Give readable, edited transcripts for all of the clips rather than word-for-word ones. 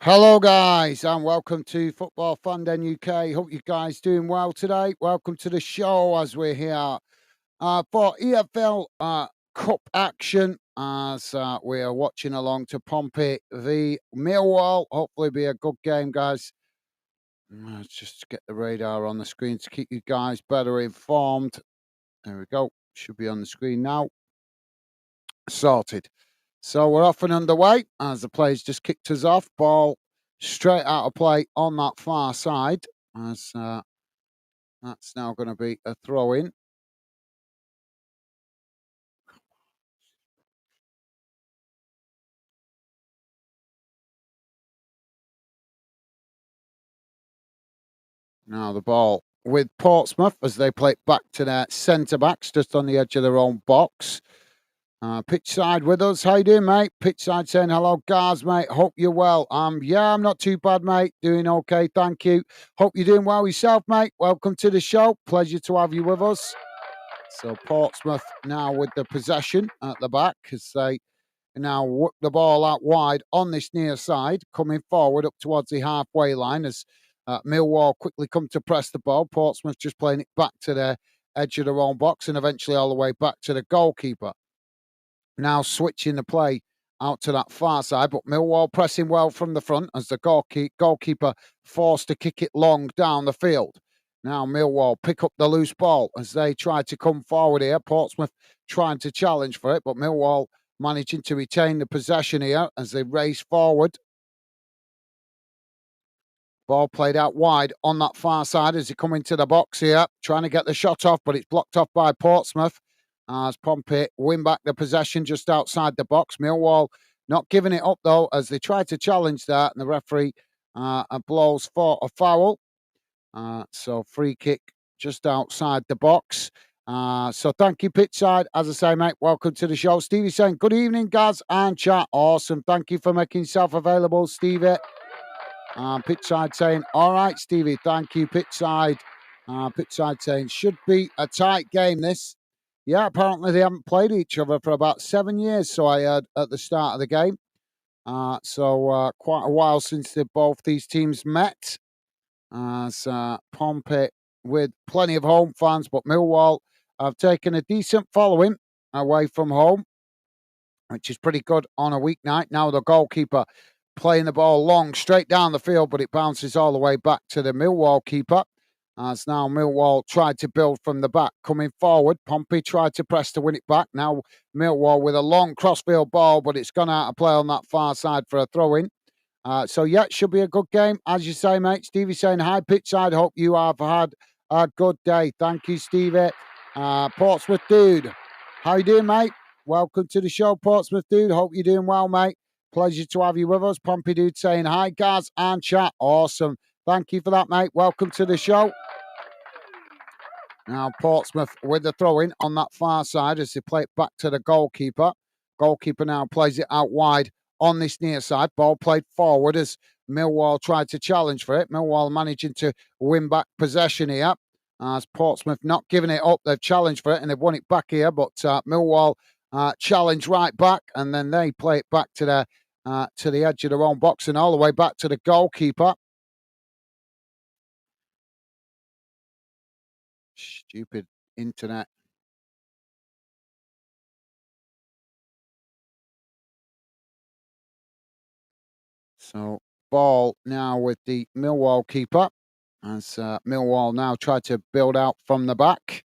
Hello, guys, and welcome to Football Fun Den UK. Hope you guys doing well today. Welcome to the show as we're here for EFL Cup action as we are watching along to Pompey v Millwall. Hopefully, be a good game, guys. Let's just get the radar on the screen to keep you guys better informed. There we go. Should be on the screen now. Sorted. So we're off and underway as the players just kicked us off. Ball straight out of play on that far side as that's now going to be a throw in. Now the ball with Portsmouth as they play it back to their centre backs just on the edge of their own box. Pitch side with us. How you doing, mate? Pitch side saying hello, guys, mate. Hope you're well. Yeah, I'm not too bad, mate. Doing okay, thank you. Hope you're doing well yourself, mate. Welcome to the show. Pleasure to have you with us. So Portsmouth now with the possession at the back as they now work the ball out wide on this near side, coming forward up towards the halfway line as Millwall quickly come to press the ball. Portsmouth just playing it back to the edge of their own box and eventually all the way back to the goalkeeper. Now switching the play out to that far side, but Millwall pressing well from the front as the goalkeeper forced to kick it long down the field. Now Millwall pick up the loose ball as they try to come forward here. Portsmouth trying to challenge for it, but Millwall managing to retain the possession here as they race forward. Ball played out wide on that far side as they come into the box here, trying to get the shot off, but it's blocked off by Portsmouth. As Pompey win back the possession just outside the box. Millwall not giving it up though as they try to challenge that, and the referee blows for a foul. So free kick just outside the box. So thank you, pitch side. As I say, mate, welcome to the show. Stevie saying, good evening, guys, and chat. Awesome. Thank you for making yourself available, Stevie. Pitch side saying, all right, Stevie, thank you, pitch side. Pitch side saying, should be a tight game, this. Yeah, apparently they haven't played each other for about 7 years, so I heard at the start of the game. So quite a while since both these teams met. As Pompey with plenty of home fans, but Millwall have taken a decent following away from home, which is pretty good on a weeknight. Now the goalkeeper playing the ball long straight down the field, but it bounces all the way back to the Millwall keeper. As now Millwall tried to build from the back, coming forward. Pompey tried to press to win it back. Now Millwall with a long crossfield ball, but it's gone out of play on that far side for a throw-in. So yeah, it should be a good game, as you say, mate. Stevie saying hi, pitch side. Hope you have had a good day. Thank you, Stevie. Portsmouth dude, how you doing, mate? Welcome to the show, Portsmouth dude. Hope you're doing well, mate. Pleasure to have you with us. Pompey dude saying hi, guys, and chat. Awesome. Thank you for that, mate. Welcome to the show. Now Portsmouth with the throw-in on that far side as they play it back to the goalkeeper. Goalkeeper now plays it out wide on this near side. Ball played forward as Millwall tried to challenge for it. Millwall managing to win back possession here. As Portsmouth not giving it up. They've challenged for it and they've won it back here. But Millwall challenge right back and then they play it back to the edge of their own box and all the way back to the goalkeeper. Stupid internet. So ball now with the Millwall keeper as Millwall now try to build out from the back.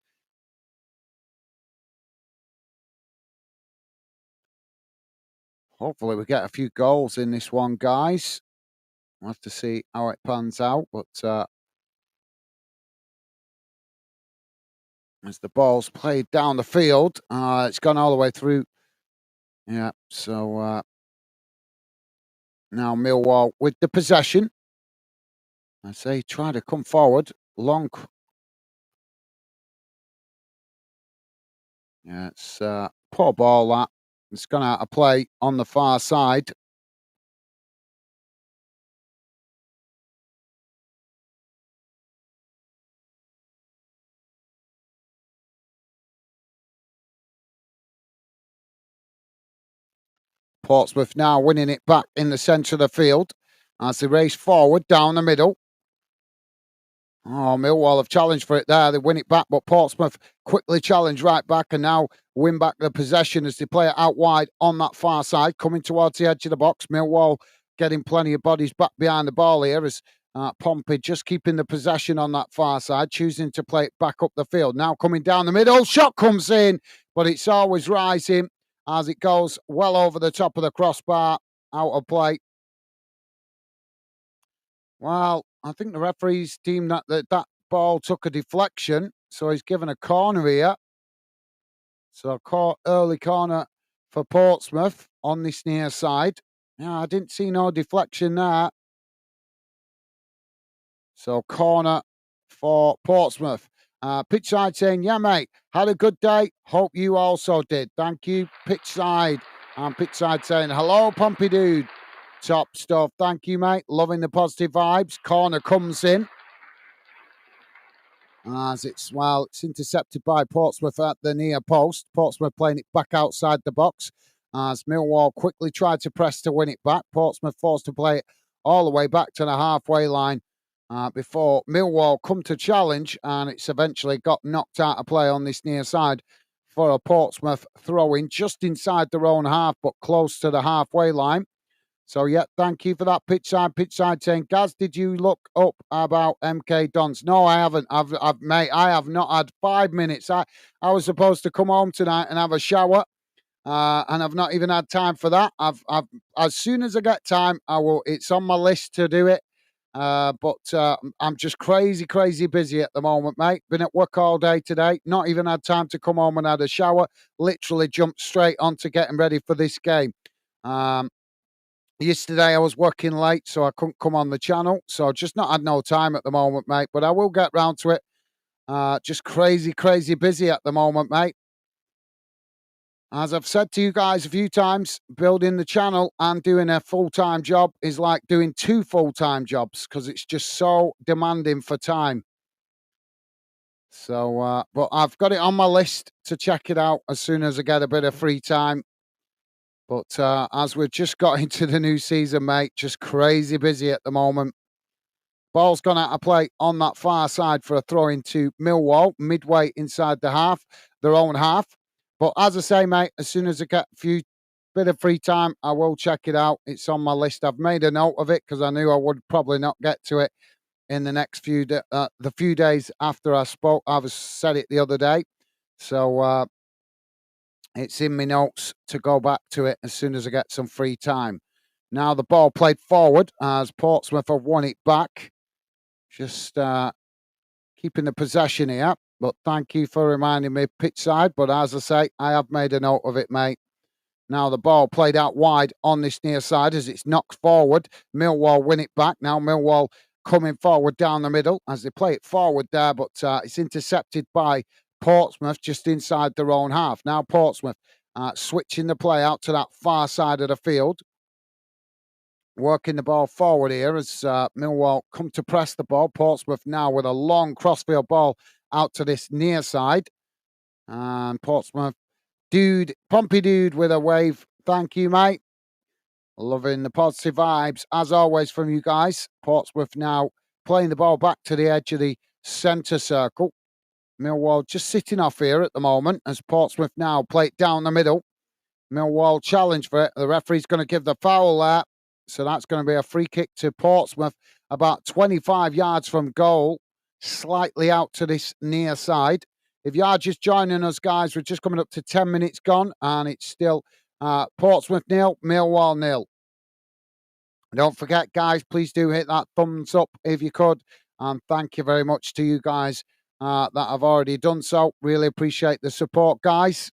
Hopefully we get a few goals in this one, guys. We'll have to see how it pans out. But as the ball's played down the field, it's gone all the way through. Yeah, so now Millwall with the possession. I say try to come forward. Long. Yeah, it's poor ball that. It's gone out of play on the far side. Portsmouth now winning it back in the centre of the field. as they race forward down the middle. Oh, Millwall have challenged for it there. They win it back, but Portsmouth quickly challenge right back and now win back the possession as they play it out wide on that far side, coming towards the edge of the box. Millwall getting plenty of bodies back behind the ball here as Pompey just keeping the possession on that far side, choosing to play it back up the field. Now coming down the middle, shot comes in, but it's always rising as it goes well over the top of the crossbar, out of play. Well, I think the referee's deemed that ball took a deflection, so he's given a corner here. So early corner for Portsmouth on this near side. Yeah, I didn't see no deflection there. So corner for Portsmouth. Pitch side saying, yeah, mate, had a good day. Hope you also did. Thank you, pitch side. And pitch side saying, hello, Pompey dude. Top stuff. Thank you, mate. Loving the positive vibes. Corner comes in. As it's intercepted by Portsmouth at the near post. Portsmouth playing it back outside the box as Millwall quickly tried to press to win it back. Portsmouth forced to play it all the way back to the halfway line before Millwall come to challenge, and it's eventually got knocked out of play on this near side for a Portsmouth throw-in just inside their own half, but close to the halfway line. So, yeah, thank you for that pitch side. Pitch side saying, Gaz, did you look up about MK Dons? No, I haven't. Mate, I have not had 5 minutes. I was supposed to come home tonight and have a shower, and I've not even had time for that. I've as soon as I get time, I will. It's on my list to do it. But I'm just crazy busy at the moment, mate. Been at work all day today. Not even had time to come home and had a shower. Literally jumped straight onto getting ready for this game. Yesterday I was working late, so I couldn't come on the channel. So just not had no time at the moment, mate. But I will get round to it. Just crazy busy at the moment, mate. As I've said to you guys a few times, building the channel and doing a full-time job is like doing 2 full-time jobs because it's just so demanding for time. So, but I've got it on my list to check it out as soon as I get a bit of free time. But as we've just got into the new season, mate, just crazy busy at the moment. Ball's gone out of play on that far side for a throw into Millwall, midway inside the half, their own half. But as I say, mate, as soon as I get a few bit of free time, I will check it out. It's on my list. I've made a note of it because I knew I would probably not get to it in the next the few days after I spoke. I said it the other day. So it's in my notes to go back to it as soon as I get some free time. Now the ball played forward as Portsmouth have won it back. Just keeping the possession here. But thank you for reminding me pitch side. But as I say, I have made a note of it, mate. Now the ball played out wide on this near side as it's knocked forward. Millwall win it back. Now Millwall coming forward down the middle as they play it forward there. But it's intercepted by Portsmouth just inside their own half. Now Portsmouth switching the play out to that far side of the field. Working the ball forward here as Millwall come to press the ball. Portsmouth now with a long crossfield ball out to this near side. And Portsmouth Pompey dude with a wave. Thank you, mate. Loving the positive vibes as always from you guys. Portsmouth now playing the ball back to the edge of the centre circle. Millwall just sitting off here at the moment as Portsmouth now play it down the middle. Millwall challenge for it. The referee's going to give the foul there. So that's going to be a free kick to Portsmouth about 25 yards from goal, slightly out to this near side. If you are just joining us, guys, we're just coming up to 10 minutes gone, and it's still Portsmouth 0, Millwall 0. Don't forget, guys, please do hit that thumbs up if you could. And thank you very much to you guys that have already done so. Really appreciate the support, guys.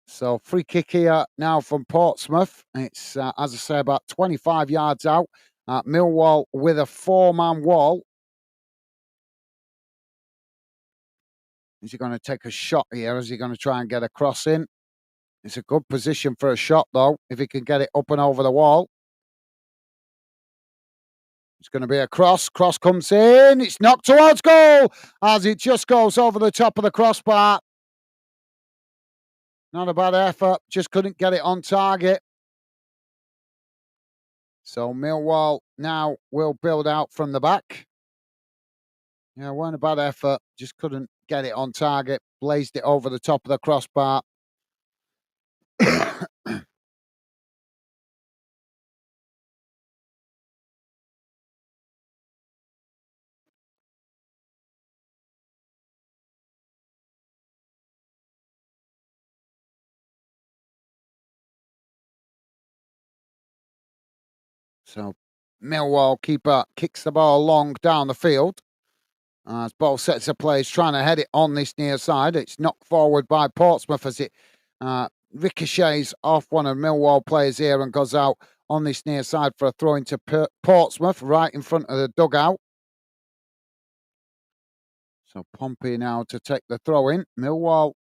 So free kick here now from Portsmouth. It's, as I say, about 25 yards out. Millwall with a 4-man wall. Is he going to take a shot here? Is he going to try and get a cross in? It's a good position for a shot, though, if he can get it up and over the wall. It's going to be a cross. Cross comes in. It's knocked towards goal as it just goes over the top of the crossbar. Not a bad effort. Just couldn't get it on target. So Millwall now will build out from the back. Yeah, weren't a bad effort. Just couldn't get it on target. Blazed it over the top of the crossbar. So Millwall keeper kicks the ball long down the field. As ball sets a play, he's trying to head it on this near side. It's knocked forward by Portsmouth as it ricochets off one of Millwall players here and goes out on this near side for a throw into Portsmouth right in front of the dugout. So Pompey now to take the throw in. Millwall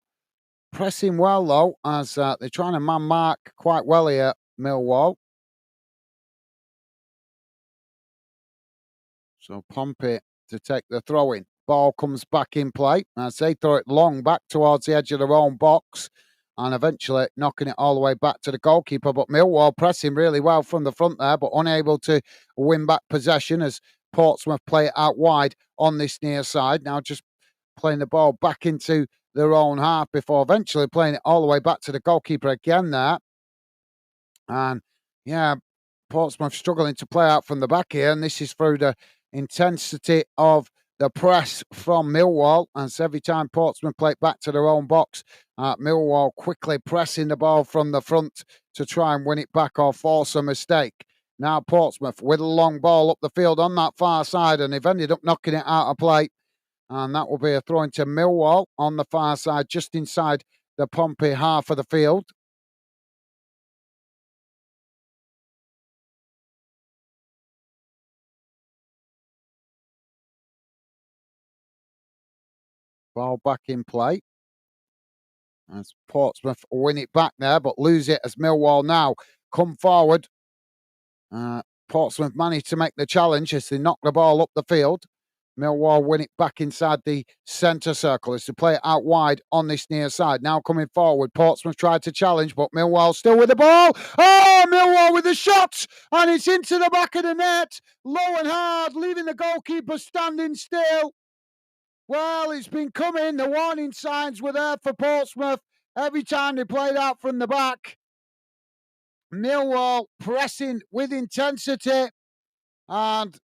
pressing well though, as they're trying to man mark quite well here, Millwall. So Pompey to take the throw in. Ball comes back in play as they throw it long back towards the edge of their own box and eventually knocking it all the way back to the goalkeeper. But Millwall pressing really well from the front there, but unable to win back possession as Portsmouth play it out wide on this near side. Now just playing the ball back into their own half before eventually playing it all the way back to the goalkeeper again there. And yeah, Portsmouth struggling to play out from the back here, and this is through the intensity of the press from Millwall. And so every time Portsmouth play it back to their own box, Millwall quickly pressing the ball from the front to try and win it back or force a mistake. Now Portsmouth with a long ball up the field on that far side, and they've ended up knocking it out of play. And that will be a throw into Millwall on the far side, just inside the Pompey half of the field. Ball back in play. As Portsmouth win it back there, but lose it as Millwall now come forward. Portsmouth managed to make the challenge as they knock the ball up the field. Millwall win it back inside the centre circle as they play it out wide on this near side. Now coming forward, Portsmouth tried to challenge, but Millwall still with the ball. Oh, Millwall with the shot, and it's into the back of the net, low and hard, leaving the goalkeeper standing still. Well, it's been coming. The warning signs were there for Portsmouth every time they played out from the back. Millwall pressing with intensity and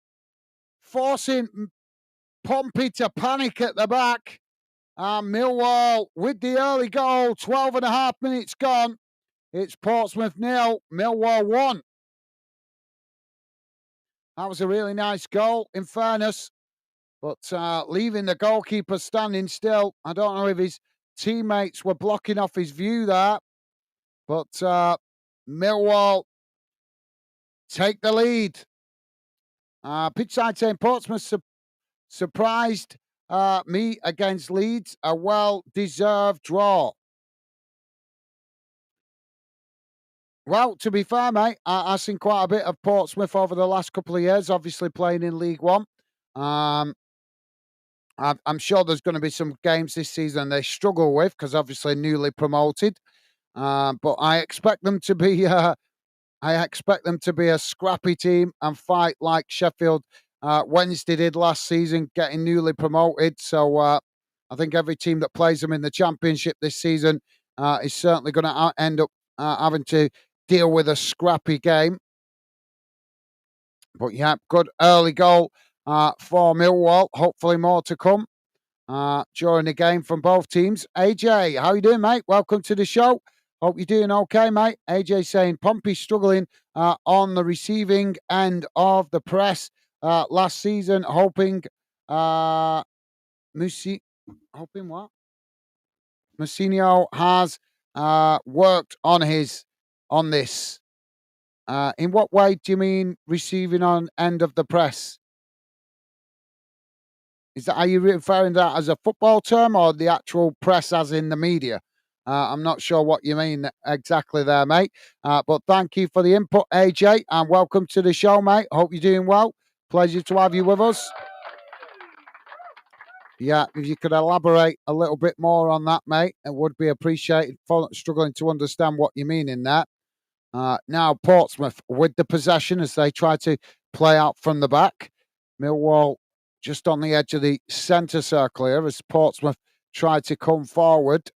forcing Pompey to panic at the back. And Millwall with the early goal, 12 and a half minutes gone. It's Portsmouth 0, Millwall 1. That was a really nice goal, in fairness. But leaving the goalkeeper standing still. I don't know if his teammates were blocking off his view there. But Millwall take the lead. Pitch side saying Portsmouth surprised me against Leeds. A well-deserved draw. Well, to be fair, mate, I've seen quite a bit of Portsmouth over the last couple of years, obviously playing in League One. I'm sure there's going to be some games this season they struggle with because obviously newly promoted. But I expect them to be a scrappy team and fight like Sheffield Wednesday did last season, getting newly promoted. So I think every team that plays them in the Championship this season is certainly going to end up having to deal with a scrappy game. But yeah, good early goal for Millwall. Hopefully more to come during the game from both teams. AJ, how you doing, mate? Welcome to the show. Hope you're doing okay, mate. AJ saying Pompey struggling on the receiving end of the press last season, hoping hoping what? Mousinho has worked on this. In what way do you mean receiving on end of the press? Are you referring to that as a football term or the actual press as in the media? I'm not sure what you mean exactly there, mate. But thank you for the input, AJ, and welcome to the show, mate. Hope you're doing well. Pleasure to have you with us. Yeah, if you could elaborate a little bit more on that, mate, it would be appreciated. Struggling to understand what you mean in that. Now Portsmouth with the possession as they try to play out from the back. Millwall just on the edge of the centre circle here as Portsmouth try to come forward.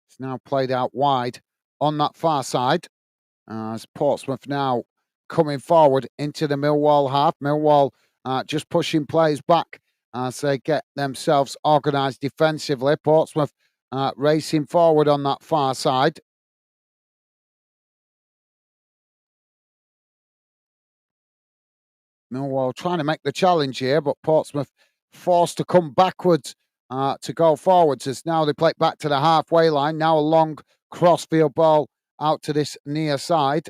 It's now played out wide on that far side. As Portsmouth now coming forward into the Millwall half. Millwall just pushing players back as they get themselves organised defensively. Portsmouth racing forward on that far side. Millwall trying to make the challenge here, but Portsmouth forced to come backwards to go forwards as now they play back to the halfway line. Now a long crossfield ball out to this near side.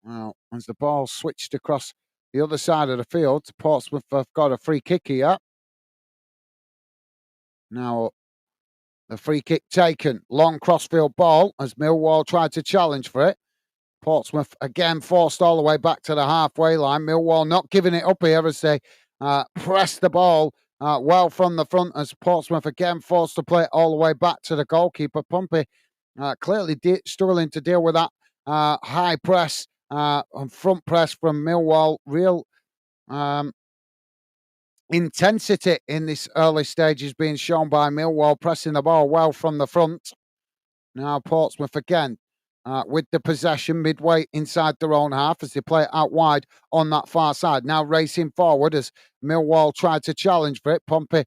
Well, as the ball switched across the other side of the field, Portsmouth have got a free kick here. Now, the free kick taken. Long crossfield ball as Millwall tried to challenge for it. Portsmouth again forced all the way back to the halfway line. Millwall not giving it up here as they press the ball well from the front as Portsmouth again forced to play it all the way back to the goalkeeper. Pompey clearly struggling to deal with that high press and front press from Millwall. Real um, intensity in this early stage is being shown by Millwall, pressing the ball well from the front. Now Portsmouth again with the possession midway inside their own half as they play it out wide on that far side. Now racing forward as Millwall tried to challenge for it. Pompey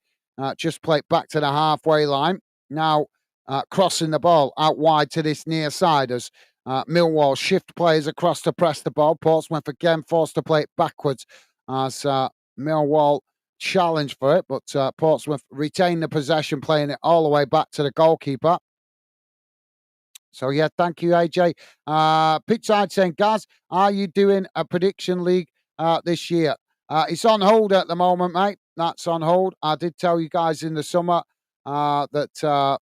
just played back to the halfway line. Now crossing the ball out wide to this near side as Millwall shift players across to press the ball. Portsmouth again forced to play it backwards as Millwall challenge for it, but Portsmouth retain the possession, playing it all the way back to the goalkeeper. So yeah, thank you, AJ. Pitchside saying, Gaz, are you doing a prediction league this year? It's on hold at the moment, mate. That's on hold. I did tell you guys in the summer that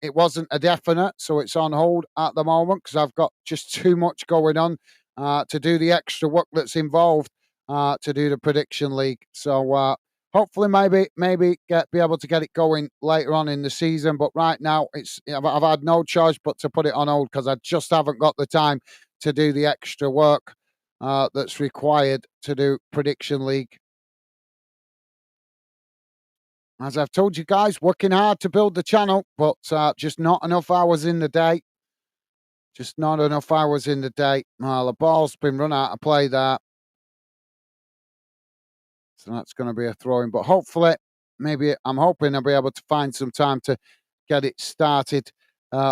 it wasn't a definite, so it's on hold at the moment because I've got just too much going on to do the extra work that's involved to do the prediction league. So hopefully, maybe be able to get it going later on in the season. But right now, I've had no choice but to put it on hold because I just haven't got the time to do the extra work that's required to do prediction league. As I've told you guys, working hard to build the channel, but just not enough hours in the day. Just not enough hours in the day. Well, the ball's been run out of play there. So that's going to be a throw in. But hopefully, maybe I'm hoping I'll be able to find some time to get it started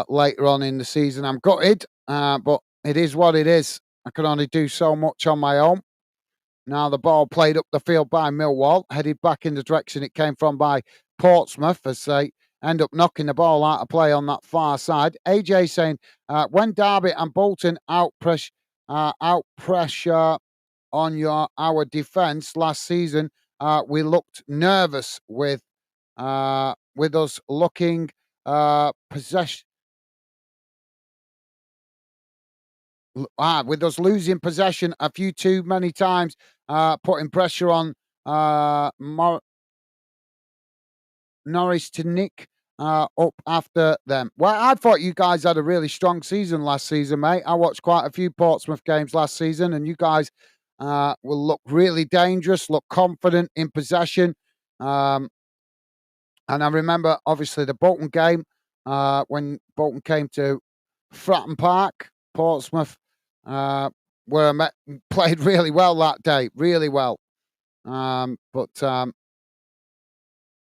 later on in the season. I'm gutted, but it is what it is. I can only do so much on my own. Now the ball played up the field by Millwall, headed back in the direction it came from by Portsmouth as they end up knocking the ball out of play on that far side. AJ saying, when Derby and Bolton out pressure on our defence last season, we looked nervous with us looking possession. With us losing possession a few too many times, putting pressure on Norris to nick up after them. Well, I thought you guys had a really strong season last season, mate. I watched quite a few Portsmouth games last season, and you guys will look really dangerous, look confident in possession. And I remember, obviously, the Bolton game when Bolton came to Fratton Park. Portsmouth played really well that day, really well. But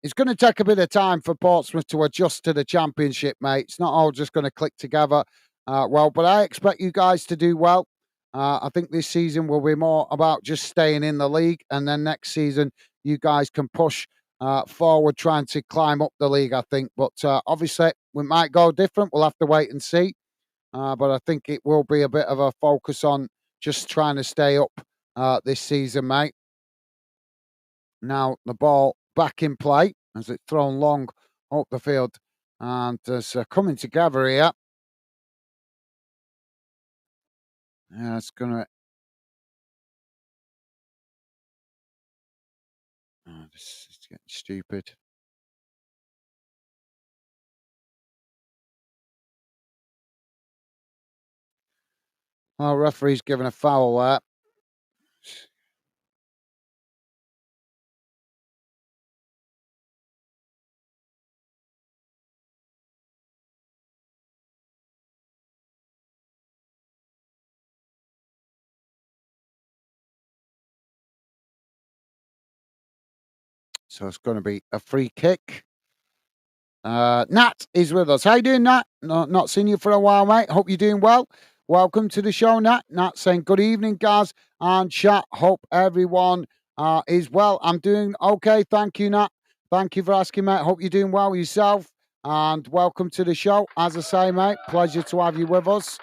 it's going to take a bit of time for Portsmouth to adjust to the Championship, mate. It's not all just going to click together well, but I expect you guys to do well. I think this season will be more about just staying in the league, and then next season you guys can push forward, trying to climb up the league, I think. But obviously, we might go different. We'll have to wait and see. But I think it will be a bit of a focus on just trying to stay up this season, mate. Now the ball back in play as it's thrown long up the field. And it's coming together here. Yeah, it's going to. Oh, this is getting stupid. Oh, referee's given a foul there. So it's going to be a free kick. Nat is with us. How you doing, Nat? Not seen you for a while, mate. Hope you're doing well. Welcome to the show, Nat. Nat saying good evening, guys, and chat. Hope everyone is well. I'm doing okay. Thank you, Nat. Thank you for asking, mate. Hope you're doing well yourself. And welcome to the show. As I say, mate, pleasure to have you with us.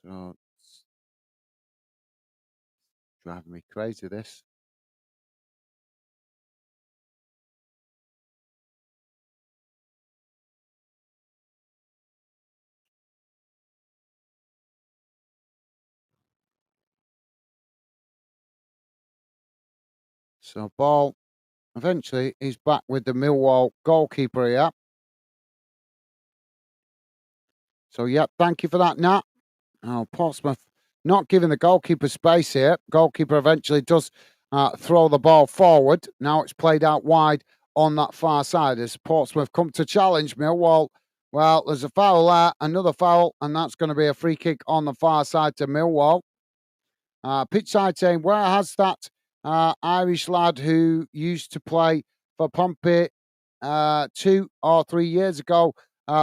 So it's driving me crazy, this. So ball eventually is back with the Millwall goalkeeper here. So, yep, thank you for that, Nat. Oh, Portsmouth not giving the goalkeeper space here. Goalkeeper eventually does throw the ball forward. Now it's played out wide on that far side as Portsmouth come to challenge Millwall. Well, there's a foul there, another foul, and that's going to be a free kick on the far side to Millwall. Pitch side saying, where has that Irish lad who used to play for Pompey 2 or 3 years ago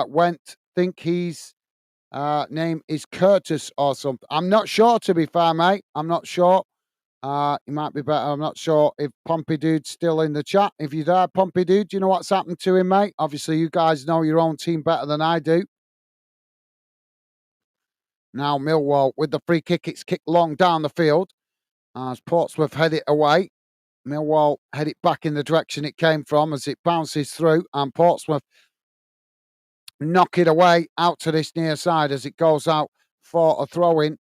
went? Think he's name is Curtis or something. I'm not sure, to be fair, mate. I'm not sure. He might be better. I'm not sure if Pompey Dude's still in the chat. If you're there, Pompey Dude, do you know what's happened to him, mate? Obviously, you guys know your own team better than I do. Now, Millwall with the free kick. It's kicked long down the field as Portsmouth head it away. Millwall head it back in the direction it came from as it bounces through, and Portsmouth knock it away out to this near side as it goes out for a throw in.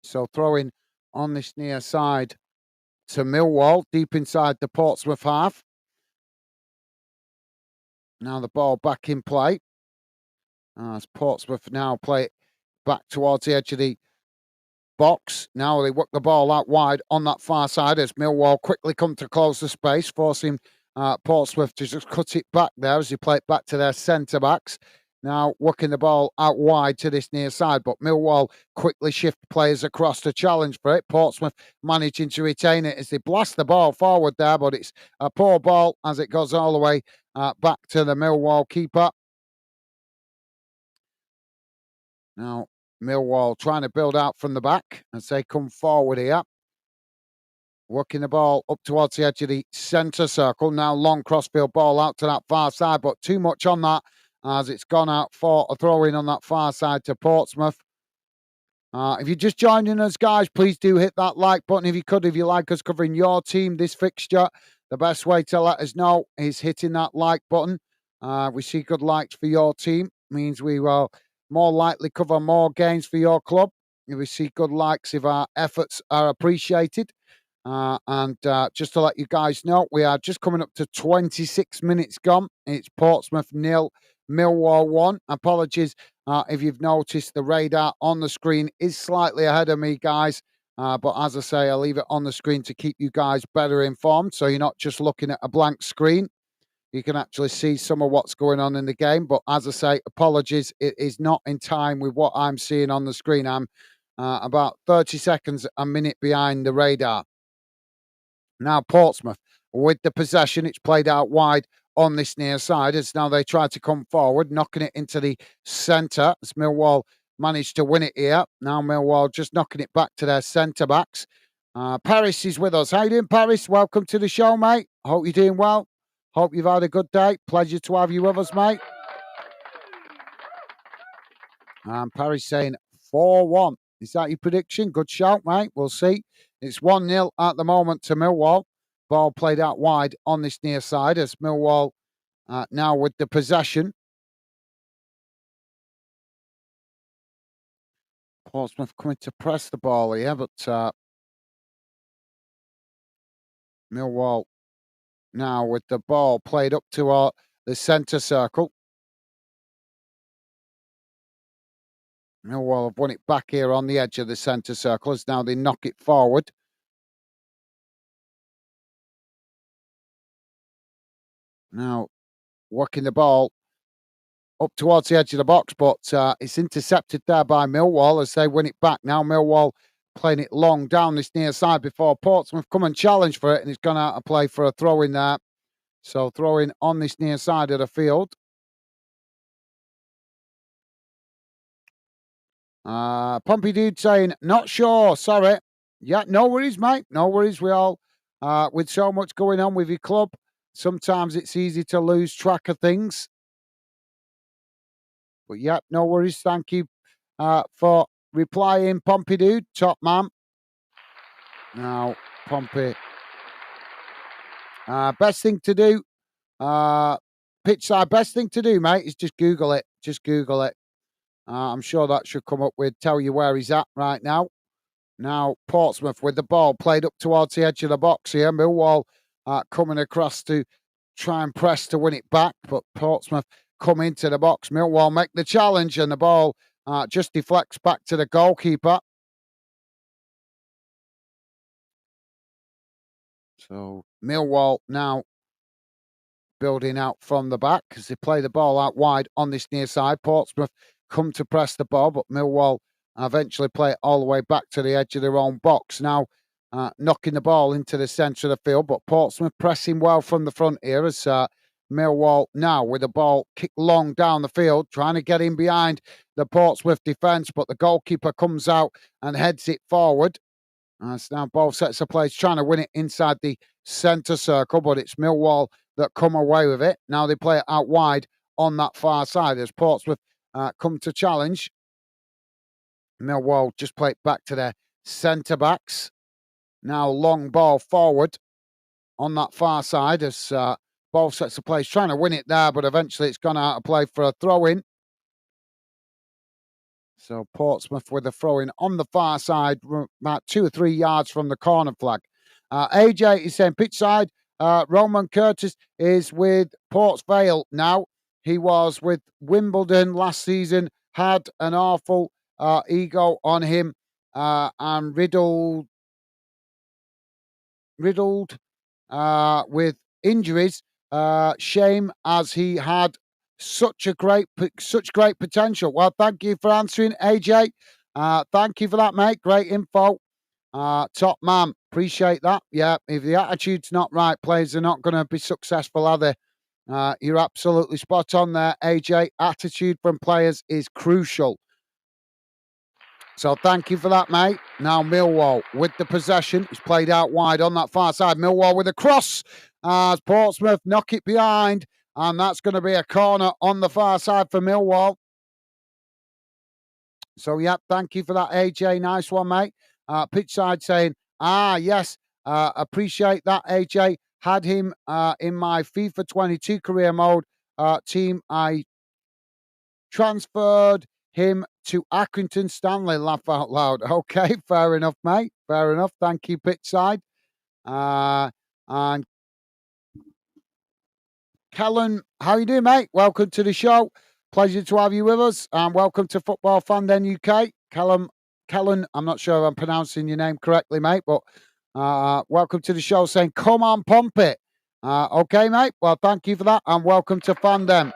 So throwing on this near side to Millwall, deep inside the Portsmouth half. Now the ball back in play. As Portsmouth now play it back towards the edge of the box. Now they work the ball out wide on that far side as Millwall quickly come to close the space, forcing Portsmouth to just cut it back there as they play it back to their centre backs. Now working the ball out wide to this near side, but Millwall quickly shift players across to challenge for it. Portsmouth managing to retain it as they blast the ball forward there, but it's a poor ball as it goes all the way back to the Millwall keeper. Now Millwall trying to build out from the back as they come forward here. Working the ball up towards the edge of the centre circle. Now long crossfield ball out to that far side, but too much on that as it's gone out for a throw in on that far side to Portsmouth. If you're just joining us, guys, please do hit that like button if you could. If you like us covering your team this fixture, the best way to let us know is hitting that like button. We see good likes for your team, means we will more likely cover more games for your club. If we see good likes, if our efforts are appreciated. And just to let you guys know, we are just coming up to 26 minutes gone. It's Portsmouth 0, Millwall 1. Apologies if you've noticed the radar on the screen is slightly ahead of me, guys. But as I say, I'll leave it on the screen to keep you guys better informed. So you're not just looking at a blank screen. You can actually see some of what's going on in the game. But as I say, apologies, it is not in time with what I'm seeing on the screen. I'm about 30 seconds, a minute behind the radar. Now Portsmouth with the possession. It's played out wide on this near side as now they try to come forward, knocking it into the centre as Millwall managed to win it here. Now Millwall just knocking it back to their centre backs. Paris is with us. How you doing, Paris? Welcome to the show, mate. Hope you're doing well. Hope you've had a good day. Pleasure to have you with us, mate. Paris saying 4-1. Is that your prediction? Good shout, mate. We'll see. It's 1-0 at the moment to Millwall. Ball played out wide on this near side as Millwall now with the possession. Portsmouth coming to press the ball here, but Millwall now with the ball played up to the centre circle. Millwall have won it back here on the edge of the centre circle as now they knock it forward. Now working the ball up towards the edge of the box, but it's intercepted there by Millwall as they win it back. Now Millwall playing it long down this near side before Portsmouth come and challenge for it, and it's gone out of play for a throw in there. So throw in on this near side of the field. Pompey Dude saying, not sure, sorry. Yeah, no worries, mate. No worries. We all, with so much going on with your club, sometimes it's easy to lose track of things. But yeah, no worries. Thank you for replying, Pompey Dude, top man. Now, Pompey. Best thing to do, pitch side, best thing to do, mate, is just Google it. Just Google it. I'm sure that should come up with, tell you where he's at right now. Now, Portsmouth with the ball played up towards the edge of the box here. Millwall coming across to try and press to win it back, but Portsmouth come into the box. Millwall make the challenge, and the ball just deflects back to the goalkeeper. So Millwall now building out from the back as they play the ball out wide on this near side. Portsmouth come to press the ball, but Millwall eventually play it all the way back to the edge of their own box. Now knocking the ball into the centre of the field, but Portsmouth pressing well from the front here as Millwall now with the ball kicked long down the field, trying to get in behind the Portsmouth defence, but the goalkeeper comes out and heads it forward. So now both sets of players trying to win it inside the centre circle, but it's Millwall that come away with it. Now they play it out wide on that far side as Portsmouth come to challenge. Millwall just play it back to their centre backs. Now long ball forward on that far side as both sets of players trying to win it there, but eventually it's gone out of play for a throw-in. So Portsmouth with a throw-in on the far side, about 2 or 3 yards from the corner flag. AJ is saying pitch side. Roman Curtis is with Port Vale now. He was with Wimbledon last season, had an awful ego on him and riddled with injuries. Shame as he had such great potential. Well, thank you for answering, AJ. Thank you for that, mate. Great info. Top man. Appreciate that. Yeah, if the attitude's not right, players are not going to be successful, are they? You're absolutely spot on there, AJ. Attitude from players is crucial. So thank you for that, mate. Now Millwall with the possession. It's played out wide on that far side. Millwall with a cross as Portsmouth knock it behind. And that's going to be a corner on the far side for Millwall. So, yeah, thank you for that, AJ. Nice one, mate. Pitch side saying, yes, appreciate that, AJ. Had him in my FIFA 22 career mode team. I transferred him to Accrington Stanley. Laugh out loud. Okay, fair enough, mate. Fair enough. Thank you, pitch side. And Kellen, how you doing, mate? Welcome to the show. Pleasure to have you with us. And welcome to Football Fan Den UK. Kellen, I'm not sure if I'm pronouncing your name correctly, mate, but welcome to the show saying, come on, pump it. Okay, mate. Well, thank you for that. And welcome to Fan Den.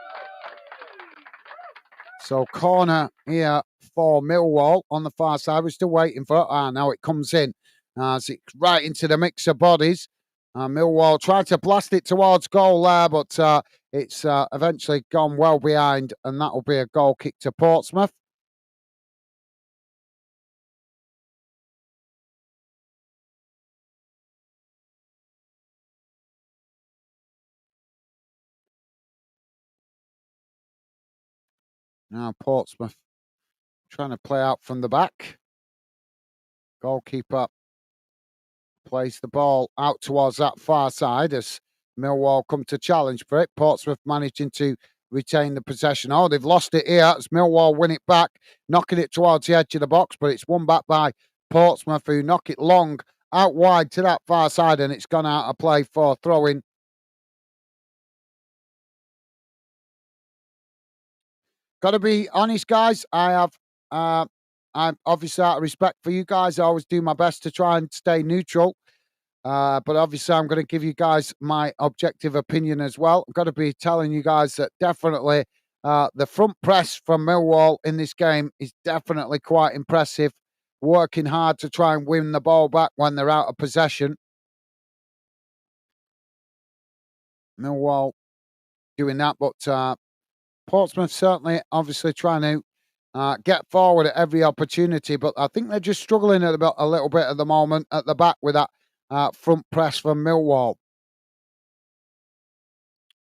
So corner here for Millwall on the far side. We're still waiting for it. Now it comes in. It's right into the mix of bodies. Millwall tried to blast it towards goal there, but it's eventually gone well behind, and that will be a goal kick to Portsmouth. Now Portsmouth trying to play out from the back. Goalkeeper plays the ball out towards that far side as Millwall come to challenge for it. Portsmouth managing to retain the possession. Oh, they've lost it here as Millwall win it back, knocking it towards the edge of the box, but it's won back by Portsmouth, who knock it long out wide to that far side, and it's gone out of play for throwing. Got to be honest, guys. I'm obviously out of respect for you guys. I always do my best to try and stay neutral. But obviously, I'm going to give you guys my objective opinion as well. I've got to be telling you guys that definitely the front press from Millwall in this game is definitely quite impressive. Working hard to try and win the ball back when they're out of possession. Millwall doing that, but Portsmouth certainly obviously trying to get forward at every opportunity, but I think they're just struggling a little bit at the moment at the back with that front press from Millwall.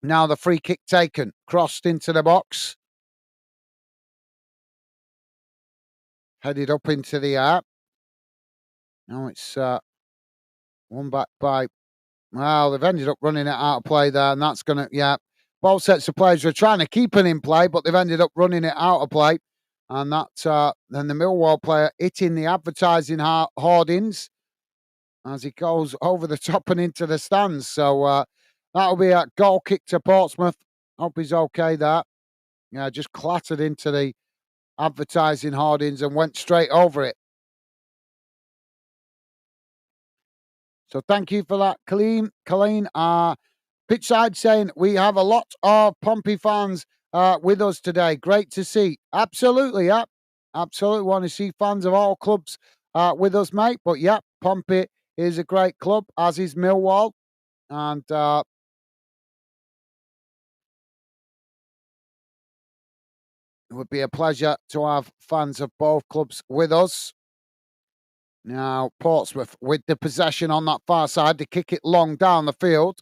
Now the free kick taken, crossed into the box. Headed up into the air. Now it's won back by, well, they've ended up running it out of play there, and that's going to, yeah. Both sets of players were trying to keep it in play, but they've ended up running it out of play. And that, then the Millwall player hitting the advertising hoardings as he goes over the top and into the stands. So that'll be a goal kick to Portsmouth. Hope he's okay there. Yeah, just clattered into the advertising hoardings and went straight over it. So thank you for that, Colleen. Pitchside saying we have a lot of Pompey fans with us today. Great to see. Absolutely, yeah. Absolutely want to see fans of all clubs with us, mate. But yeah, Pompey is a great club, as is Millwall. And it would be a pleasure to have fans of both clubs with us. Now, Portsmouth with the possession on that far side to kick it long down the field.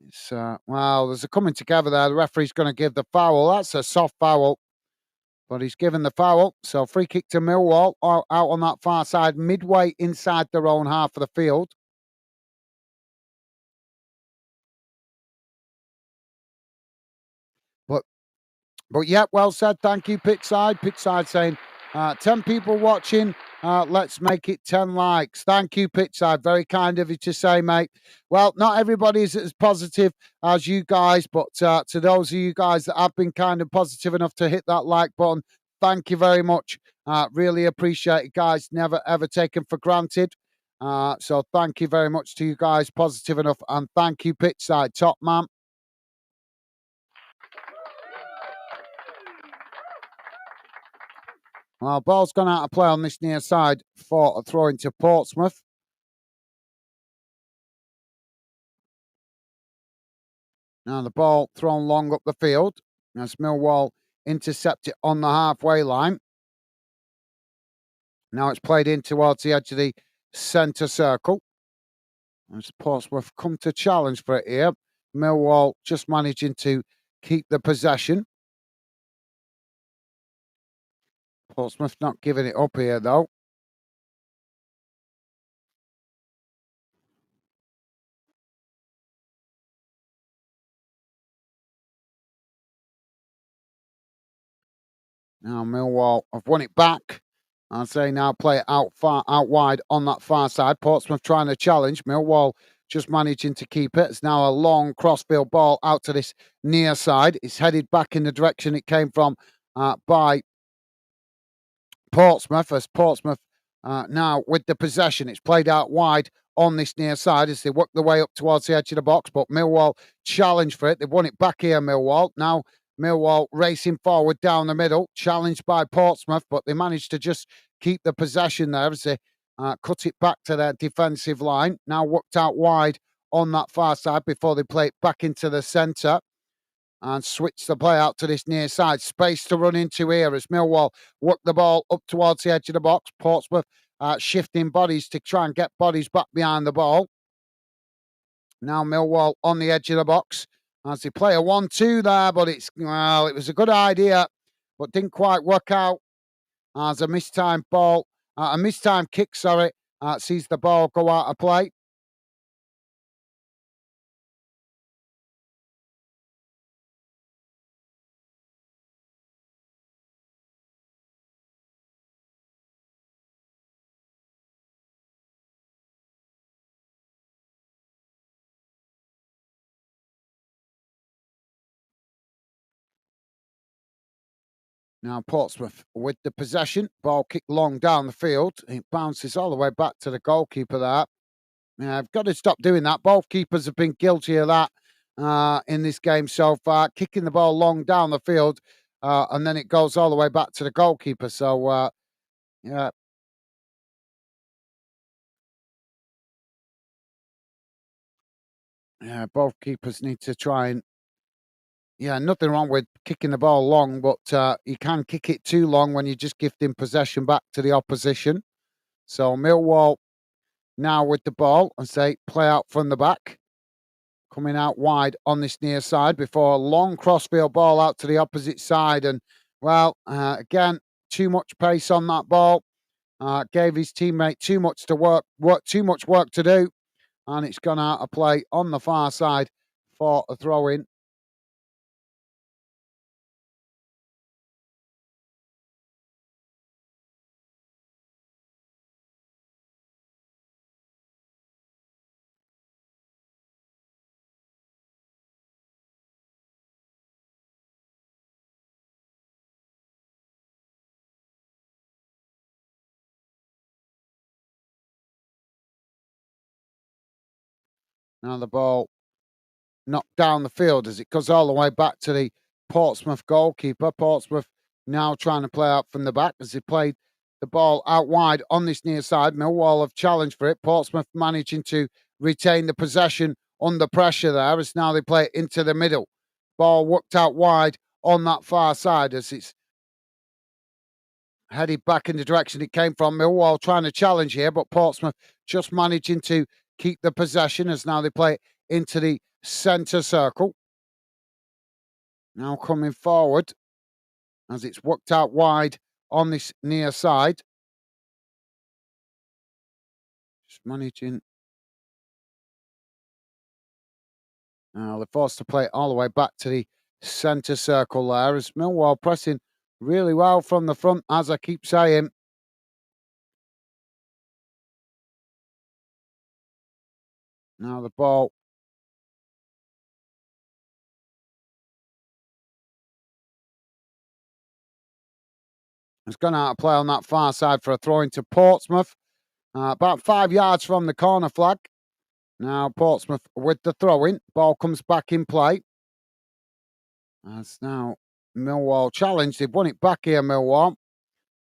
It's, well, there's a coming together there. The referee's going to give the foul. That's a soft foul, but he's given the foul. So free kick to Millwall out on that far side, midway inside their own half of the field. But yeah, well said. Thank you, Pitchside. Pitchside saying 10 people watching. Let's make it 10 likes. Thank you, Pitchside. Very kind of you to say, mate. Well, not everybody is as positive as you guys, but to those of you guys that have been kind of positive enough to hit that like button, thank you very much. Really appreciate it, guys. Never, ever taken for granted. So thank you very much to you guys, positive enough. And thank you, Pitchside. Top man. Well, ball's gone out of play on this near side for a throw into Portsmouth. Now the ball thrown long up the field as Millwall intercept it on the halfway line. Now it's played in towards the edge of the centre circle. As Portsmouth come to challenge for it here. Millwall just managing to keep the possession. Portsmouth not giving it up here, though. Now Millwall have won it back. I'd say now play it out wide on that far side. Portsmouth trying to challenge. Millwall just managing to keep it. It's now a long crossfield ball out to this near side. It's headed back in the direction it came from by Portsmouth, as Portsmouth now with the possession. It's played out wide on this near side as they work their way up towards the edge of the box, but Millwall challenge for it. They've won it back here, Millwall. Now Millwall racing forward down the middle, challenged by Portsmouth, but they managed to just keep the possession there as they cut it back to their defensive line. Now worked out wide on that far side before they play it back into the centre and switch the play out to this near side. Space to run into here as Millwall work the ball up towards the edge of the box. Portsmouth shifting bodies to try and get bodies back behind the ball. Now Millwall on the edge of the box. as they play a 1-2 there, but it was a good idea, but didn't quite work out as a mistimed ball, a mistimed kick, sorry, sees the ball go out of play. Now Portsmouth with the possession, ball kicked long down the field. It bounces all the way back to the goalkeeper there. Yeah, I've got to stop doing that. Both keepers have been guilty of that in this game so far, kicking the ball long down the field, and then it goes all the way back to the goalkeeper. So, yeah, yeah, both keepers need to try and, yeah, nothing wrong with kicking the ball long, but you can kick it too long when you're just gifting possession back to the opposition. So, Millwall now with the ball and say play out from the back. Coming out wide on this near side before a long crossfield ball out to the opposite side. And, well, again, too much pace on that ball. Gave his teammate too much to too much work to do. And it's gone out of play on the far side for a throw in. Now the ball knocked down the field as it goes all the way back to the Portsmouth goalkeeper. Portsmouth now trying to play out from the back as they played the ball out wide on this near side. Millwall have challenged for it. Portsmouth managing to retain the possession under pressure there as now they play it into the middle. Ball worked out wide on that far side as it's headed back in the direction it came from. Millwall trying to challenge here, but Portsmouth just managing to keep the possession as now they play it into the centre circle. Now coming forward as it's worked out wide on this near side. Just managing. Now they're forced to play it all the way back to the centre circle there as Millwall pressing really well from the front, as I keep saying. Now the ball has gone out of play on that far side for a throw into Portsmouth. About 5 yards from the corner flag. Now Portsmouth with the throw in. Ball comes back in play. As now Millwall challenged. They've won it back here, Millwall.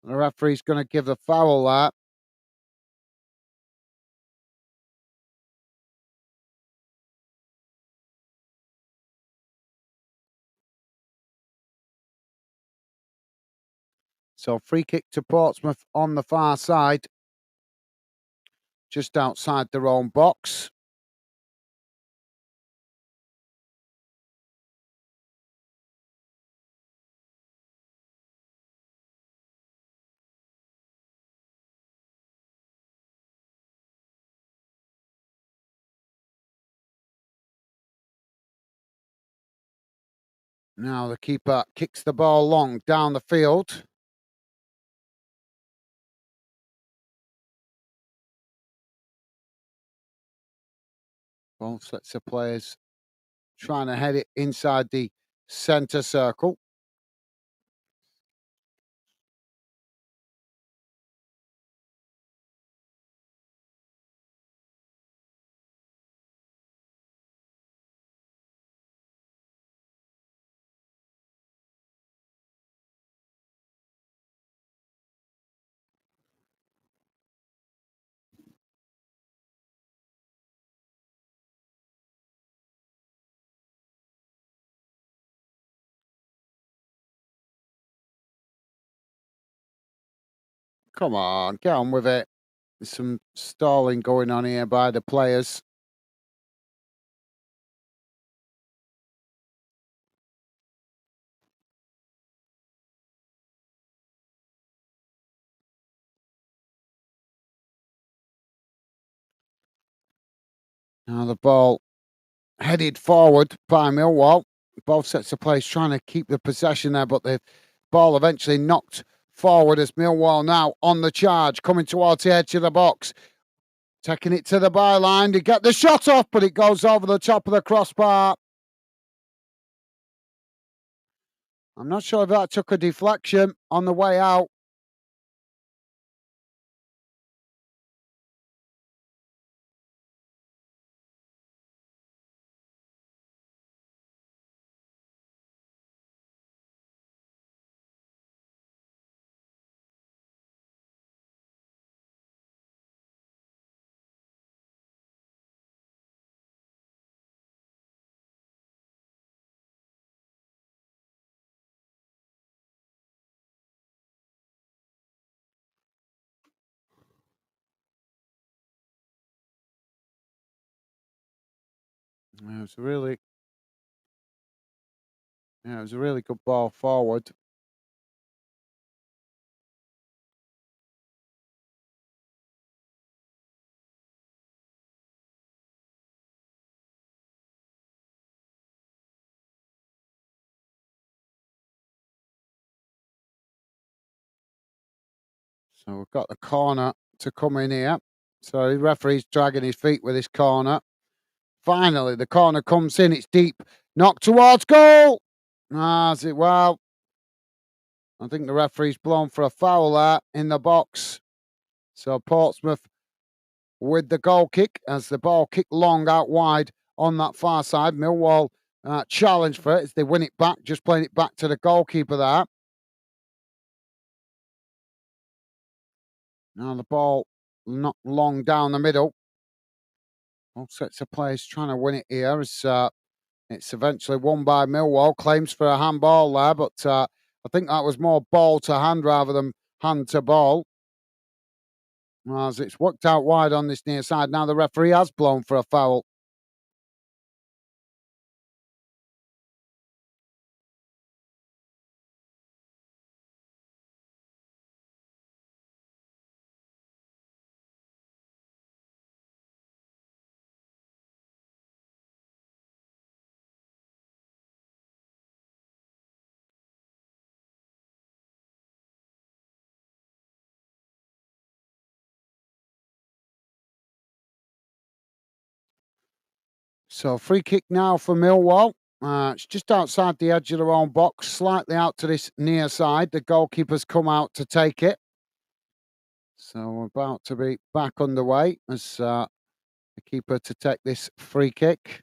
The referee's going to give the foul there. So free kick to Portsmouth on the far side, just outside their own box. Now the keeper kicks the ball long down the field. Both sets of players trying to head it inside the centre circle. Come on, get on with it. There's some stalling going on here by the players. Now the ball headed forward by Millwall. Both sets of players trying to keep the possession there, but the ball eventually knocked forward as Millwall now on the charge, coming towards the edge of the box. Taking it to the byline to get the shot off, but it goes over the top of the crossbar. I'm not sure if that took a deflection on the way out. It was a really good ball forward. So we've got the corner to come in here. So the referee's dragging his feet with this corner. Finally, the corner comes in. It's deep. Knocked towards goal. Well, I think the referee's blown for a foul there in the box. So Portsmouth with the goal kick as the ball kicked long out wide on that far side. Millwall challenge for it as they win it back, just playing it back to the goalkeeper there. Now the ball not long down the middle. All sets of players trying to win it here. It's eventually won by Millwall. Claims for a handball there, but I think that was more ball to hand rather than hand to ball. As it's worked out wide on this near side. Now the referee has blown for a foul. So free kick now for Millwall. It's just outside the edge of their own box, slightly out to this near side. The goalkeeper's come out to take it. So we're about to be back underway as the keeper to take this free kick.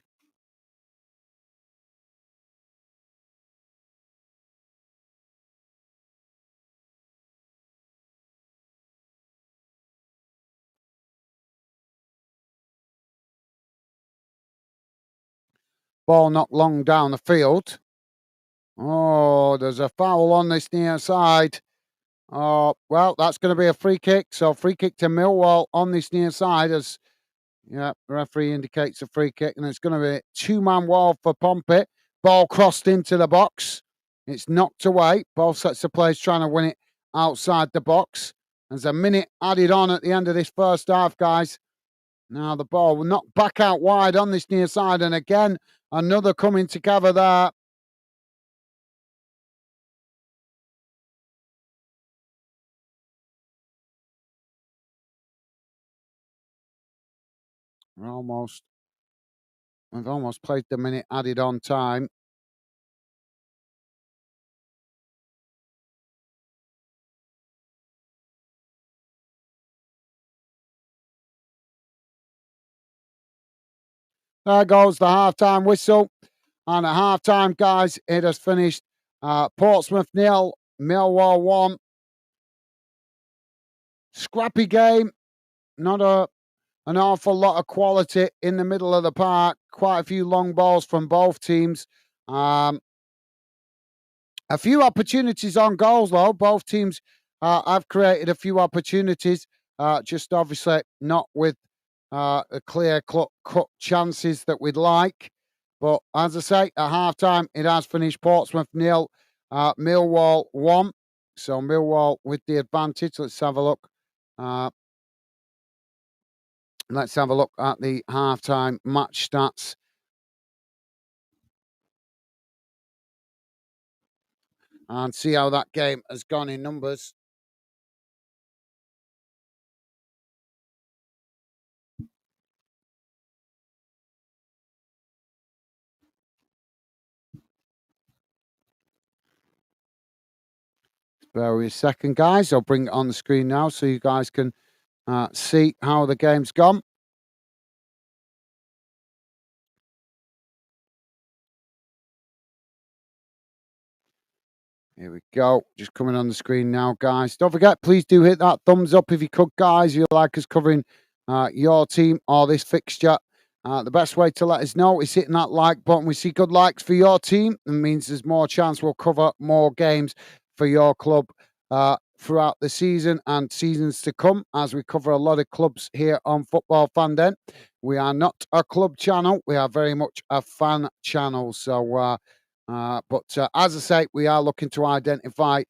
Ball knocked long down the field. Oh, there's a foul on this near side. Oh, well, that's going to be a free kick. So free kick to Millwall on this near side as the referee indicates a free kick, and it's going to be a two-man wall for Pompey. Ball crossed into the box. It's knocked away. Both sets of players trying to win it outside the box. There's a minute added on at the end of this first half, guys. Now the ball will knock back out wide on this near side, and again, another coming together there. We've almost played the minute added on time. There goes the half-time whistle. And at half-time, guys, it has finished Portsmouth 0, Millwall 1. Scrappy game. Not an awful lot of quality in the middle of the park. Quite a few long balls from both teams. A few opportunities on goals, though. Both teams have created a few opportunities, just obviously not with the clear cut chances that we'd like. But as I say, at half time, it has finished Portsmouth 0, Millwall 1. So Millwall with the advantage. Let's have a look. Let's have a look at the halftime match stats and see how that game has gone in numbers. Bear with me a second, guys. I'll bring it on the screen now so you guys can see how the game's gone. Here we go. Just coming on the screen now, guys. Don't forget, please do hit that thumbs up if you could, guys. If you like us covering your team or this fixture. The best way to let us know is hitting that like button. We see good likes for your team. It means there's more chance we'll cover more games for your club throughout the season and seasons to come, as we cover a lot of clubs here on Football Fan Den. We are not a club channel. We are very much a fan channel. So, but as I say, we are looking to identify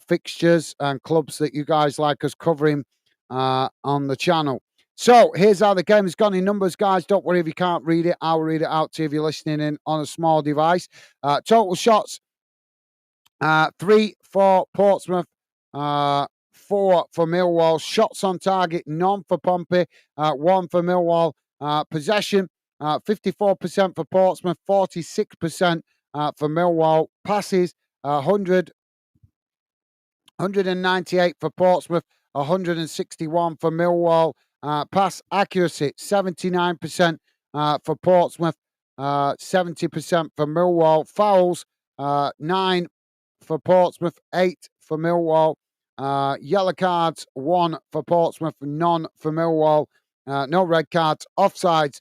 fixtures and clubs that you guys like us covering on the channel. So here's how the game has gone in numbers, guys. Don't worry if you can't read it. I'll read it out to you if you're listening in on a small device. Total shots, 3 for Portsmouth, 4 for Millwall. Shots on target, none for Pompey, 1 for Millwall. Possession, 54% for Portsmouth, 46% for Millwall. Passes, 198 for Portsmouth, 161 for Millwall. Pass accuracy, 79% for Portsmouth, 70% for Millwall. Fouls, 9 for Portsmouth, 8 for Millwall. Yellow cards, 1 for Portsmouth, none for Millwall. No red cards, offsides,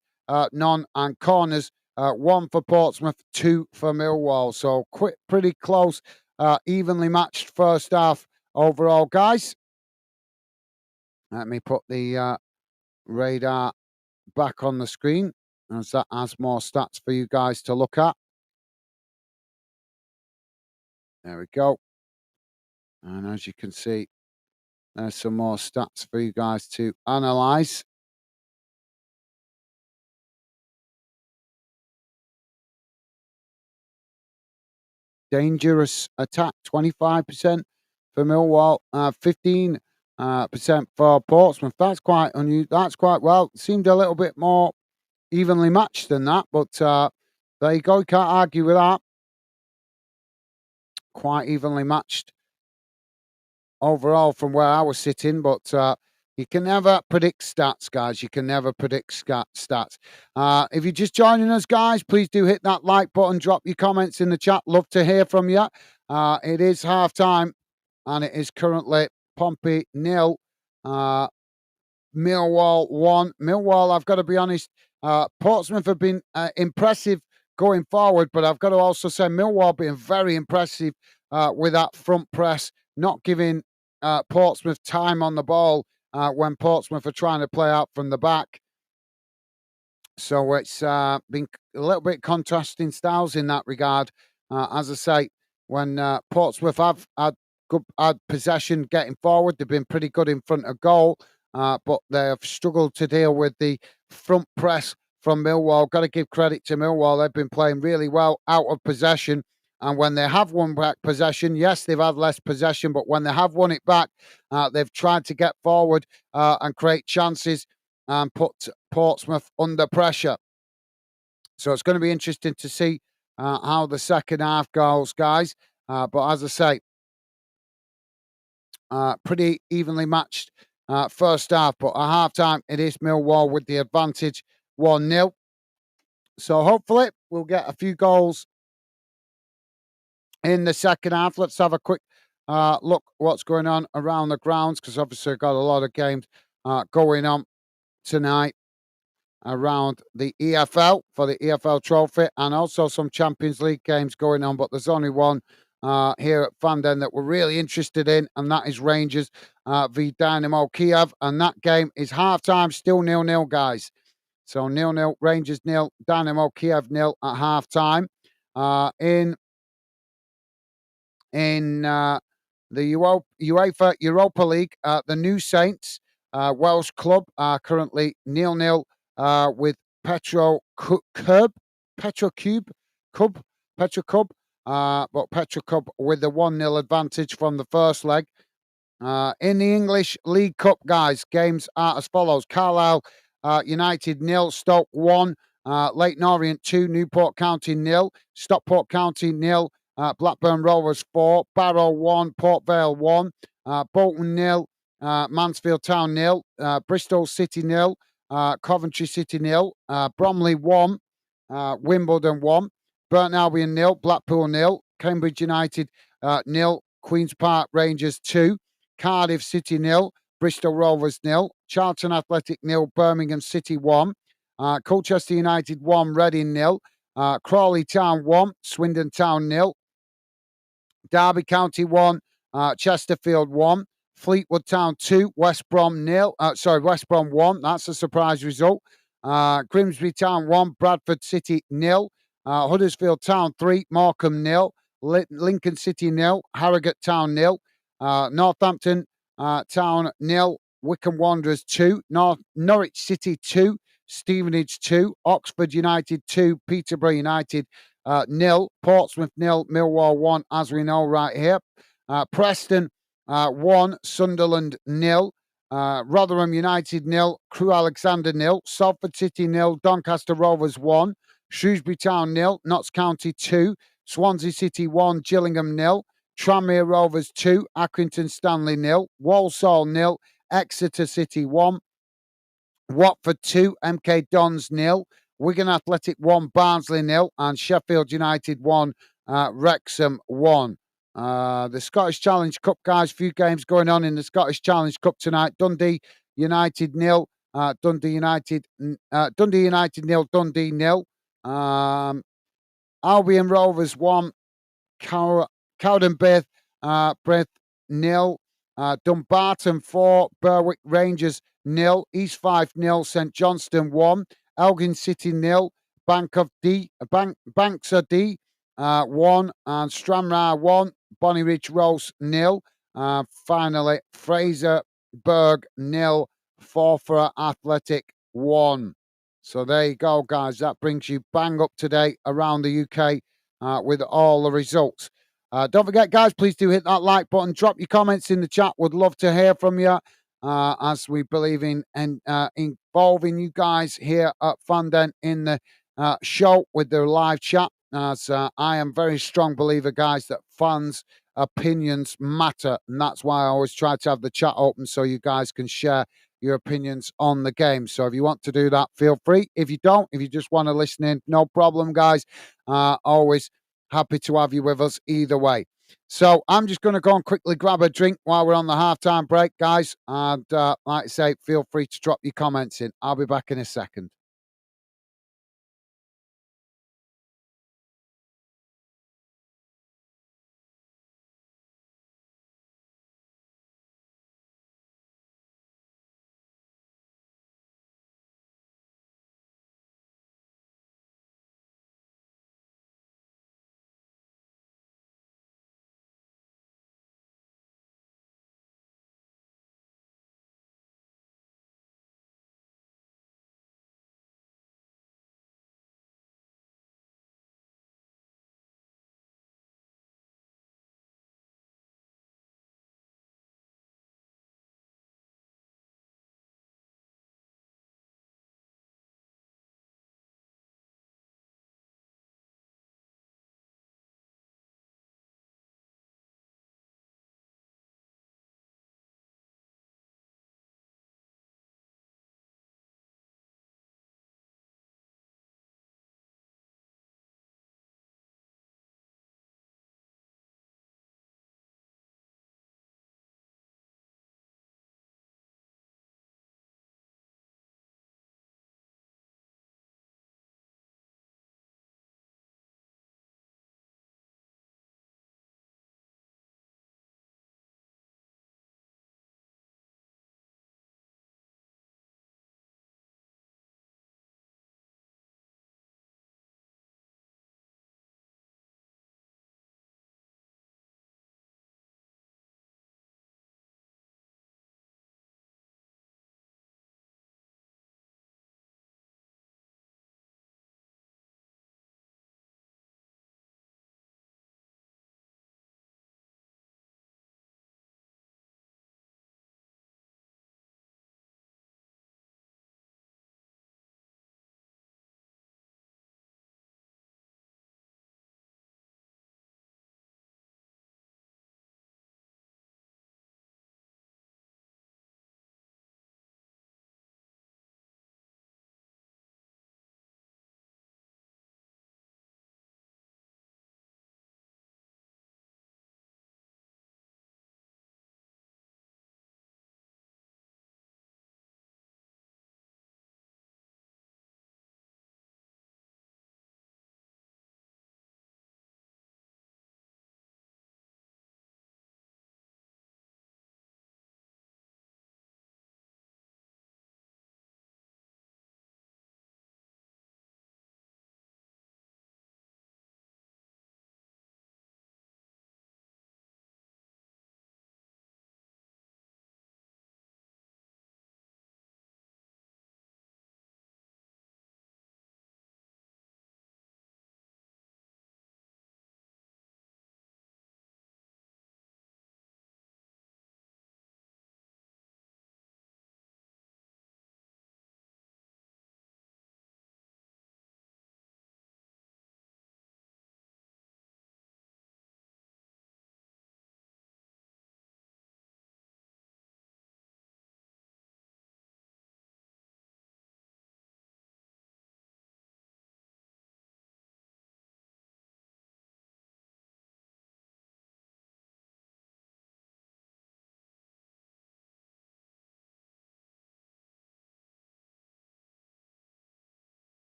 none, and corners, 1 for Portsmouth, 2 for Millwall. So pretty close, evenly matched first half overall, guys. Let me put the radar back on the screen, as that has more stats for you guys to look at. There we go. And as you can see, there's some more stats for you guys to analyse. Dangerous attack, 25% for Millwall, 15% for Portsmouth. That's quite unusual. That's quite well. Seemed a little bit more evenly matched than that, but there you go. You can't argue with that. Quite evenly matched overall from where I was sitting, but you can never predict stats, guys. You can never predict stats. If you're just joining us, guys, please do hit that like button. Drop your comments in the chat. Love to hear from you. It is half time, and it is currently Pompey 0, Millwall 1. Millwall, I've got to be honest, Portsmouth have been impressive going forward, but I've got to also say Millwall being very impressive with that front press, not giving Portsmouth time on the ball when Portsmouth are trying to play out from the back. So it's been a little bit contrasting styles in that regard. As I say, when Portsmouth have had possession getting forward, they've been pretty good in front of goal, but they have struggled to deal with the front press from Millwall. Got to give credit to Millwall. They've been playing really well out of possession. And when they have won back possession, yes, they've had less possession, but when they have won it back, they've tried to get forward and create chances and put Portsmouth under pressure. So it's going to be interesting to see how the second half goes, guys. But as I say, pretty evenly matched first half. But at half time, it is Millwall with the advantage, 1-0. So hopefully we'll get a few goals in the second half. Let's have a quick look what's going on around the grounds, because obviously I've got a lot of games going on tonight around the EFL for the EFL trophy, and also some Champions League games going on, but there's only one here at Fanden that we're really interested in, and that is Rangers v Dynamo Kiev, and that game is half-time, still 0-0, guys. So 0-0, Rangers 0, Dynamo Kiev 0 at half-time. In the UEFA Europa League, the New Saints Welsh club are currently 0-0 with Petrocube Cub, Petrocub, but Petrocub with the 1-0 advantage from the first leg. In the English League Cup, guys, games are as follows. Carlisle United 0, Stoke 1, Leyton Orient 2, Newport County 0, Stockport County 0, Blackburn Rovers 4, Barrow 1, Port Vale 1, Bolton 0, Mansfield Town 0, Bristol City 0, Coventry City 0, Bromley 1, Wimbledon 1, Burton Albion 0, Blackpool 0, Cambridge United 0, Queen's Park Rangers 2, Cardiff City 0, Bristol Rovers 0, Charlton Athletic 0, Birmingham City 1, Colchester United 1, Reading 0, Crawley Town 1, Swindon Town 0, Derby County 1, Chesterfield 1, Fleetwood Town 2, West Brom 0. West Brom 1. That's a surprise result. Grimsby Town 1, Bradford City 0, Huddersfield Town 3, Morecambe 0, Lincoln City 0, Harrogate Town 0, Northampton Town 0, Wycombe Wanderers 2, Norwich City 2, Stevenage 2, Oxford United 2, Peterborough United 0, Portsmouth 0, Millwall 1, as we know right here. Preston 1, Sunderland 0, Rotherham United 0, Crewe Alexandra 0, Salford City 0, Doncaster Rovers 1, Shrewsbury Town 0, Notts County 2, Swansea City 1, Gillingham 0, Tranmere Rovers 2, Accrington Stanley 0, Walsall 0, Exeter City 1, Watford 2, MK Dons 0, Wigan Athletic 1, Barnsley 0, and Sheffield United 1, Wrexham 1. The Scottish Challenge Cup, guys, few games going on in the Scottish Challenge Cup tonight. Dundee United 0, Dundee United 0, Dundee 0. Albion Rovers 1, Cowden Braith 0, Dumbarton 4, Berwick Rangers 0, East Fife 0, St Johnstone 1, Elgin City 0, Banks of D 1, and Stranraer 1, Bonnie Ridge Rose 0. Finally, Fraserburgh 0, Forfar Athletic 1. So there you go, guys. That brings you bang up to date around the UK with all the results. Don't forget, guys, please do hit that like button. Drop your comments in the chat. Would love to hear from you as we believe in involving you guys here at Fanden in the show with the live chat. As I am very strong believer, guys, that fans' opinions matter. And that's why I always try to have the chat open so you guys can share your opinions on the game. So if you want to do that, feel free. If you don't, if you just want to listen in, no problem, guys. Always happy to have you with us either way. So I'm just going to go and quickly grab a drink while we're on the halftime break, guys. And like I say, feel free to drop your comments in. I'll be back in a second.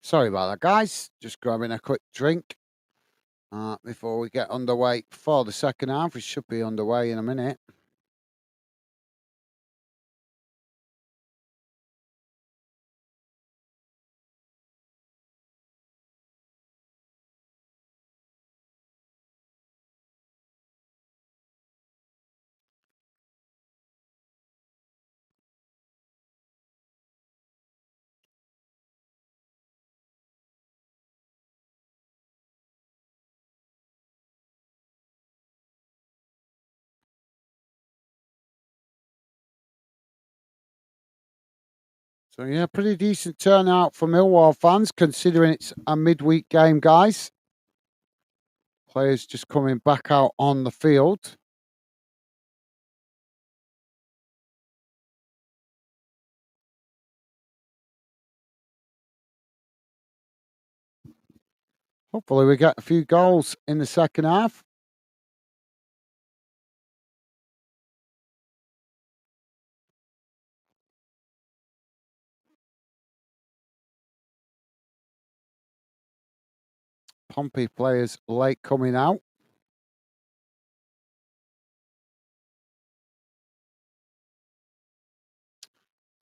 Sorry about that, guys. Just grabbing a quick drink before we get underway for the second half. We should be underway in a minute. So yeah, pretty decent turnout for Millwall fans considering it's a midweek game, guys. Players just coming back out on the field. Hopefully we get a few goals in the second half. Pompey players late coming out.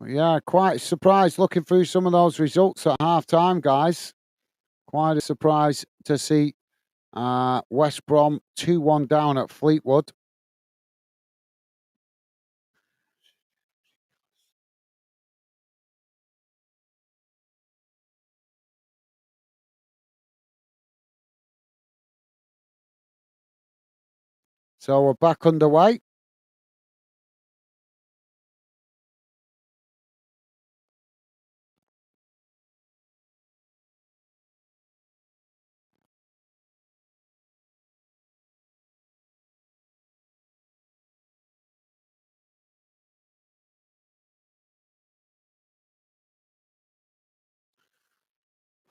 But yeah, quite surprised looking through some of those results at half time, guys. Quite a surprise to see West Brom 2-1 down at Fleetwood. So we're back underway.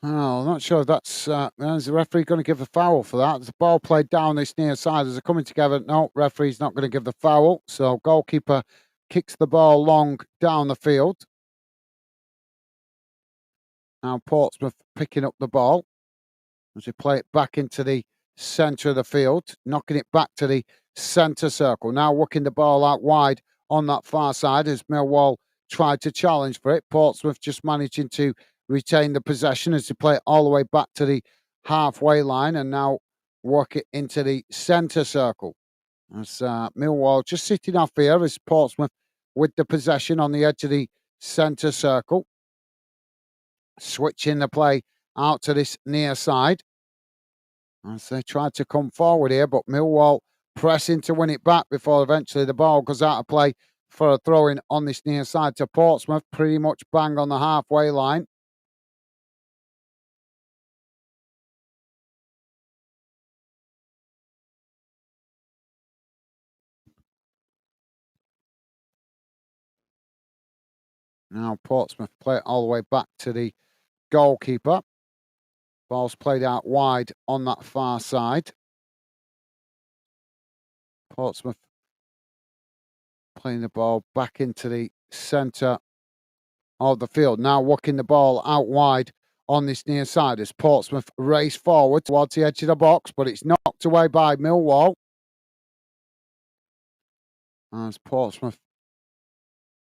Oh, I'm not sure if that's is the referee going to give a foul for that. There's a ball played down this near side as they're coming together. No, referee's not going to give the foul. So goalkeeper kicks the ball long down the field. Now Portsmouth picking up the ball as they play it back into the centre of the field, knocking it back to the centre circle. Now working the ball out wide on that far side as Millwall tried to challenge for it. Portsmouth just managing to retain the possession as they play it all the way back to the halfway line and now work it into the centre circle. As Millwall just sitting off here as Portsmouth with the possession on the edge of the centre circle, switching the play out to this near side as they tried to come forward here, but Millwall pressing to win it back before eventually the ball goes out of play for a throw in on this near side to Portsmouth, pretty much bang on the halfway line. Now Portsmouth play it all the way back to the goalkeeper. Ball's played out wide on that far side. Portsmouth playing the ball back into the centre of the field. Now working the ball out wide on this near side as Portsmouth race forward towards the edge of the box, but it's knocked away by Millwall. As Portsmouth,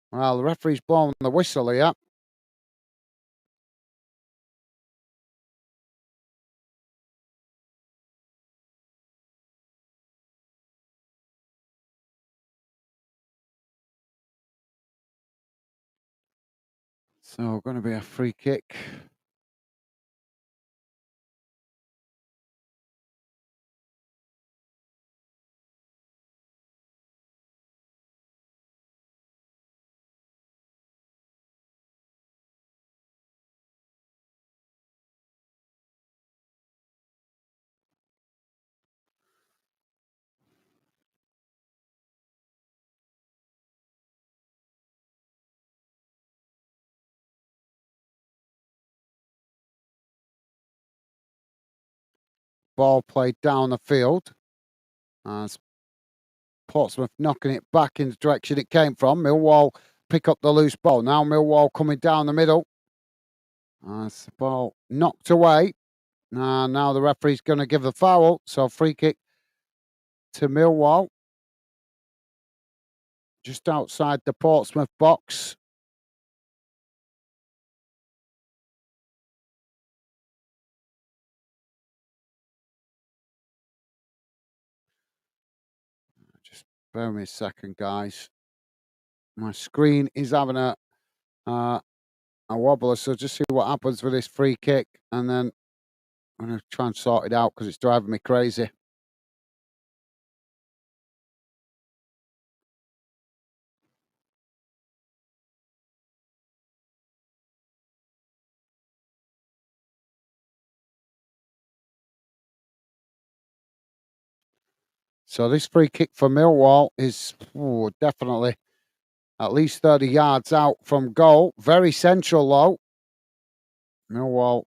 well, the referee's blown the whistle here. So going to be a free kick. Ball played down the field. As Portsmouth knocking it back in the direction it came from. Millwall pick up the loose ball. Now Millwall coming down the middle. As the ball knocked away. Now the referee's going to give the foul. So free kick to Millwall. Just outside the Portsmouth box. Just bear with me a second, guys. My screen is having a wobbler, so just see what happens with this free kick, and then I'm going to try and sort it out because it's driving me crazy. So this free kick for Millwall is definitely at least 30 yards out from goal. Very central, though. Millwall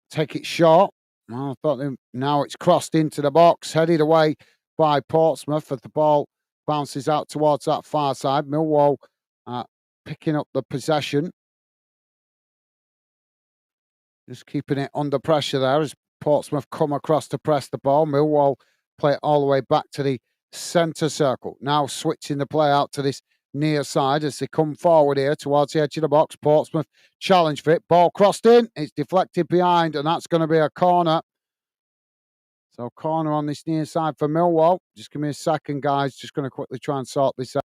take it short. Well, I thought now it's crossed into the box, headed away by Portsmouth as the ball bounces out towards that far side. Millwall uh, picking up the possession. Just keeping it under pressure there as Portsmouth come across to press the ball. Millwall play it all the way back to the centre circle. Now switching the play out to this near side as they come forward here towards the edge of the box. Portsmouth challenge for it. Ball crossed in. It's deflected behind, and that's going to be a corner. So corner on this near side for Millwall. Just give me a second, guys. Just going to quickly try and sort this out.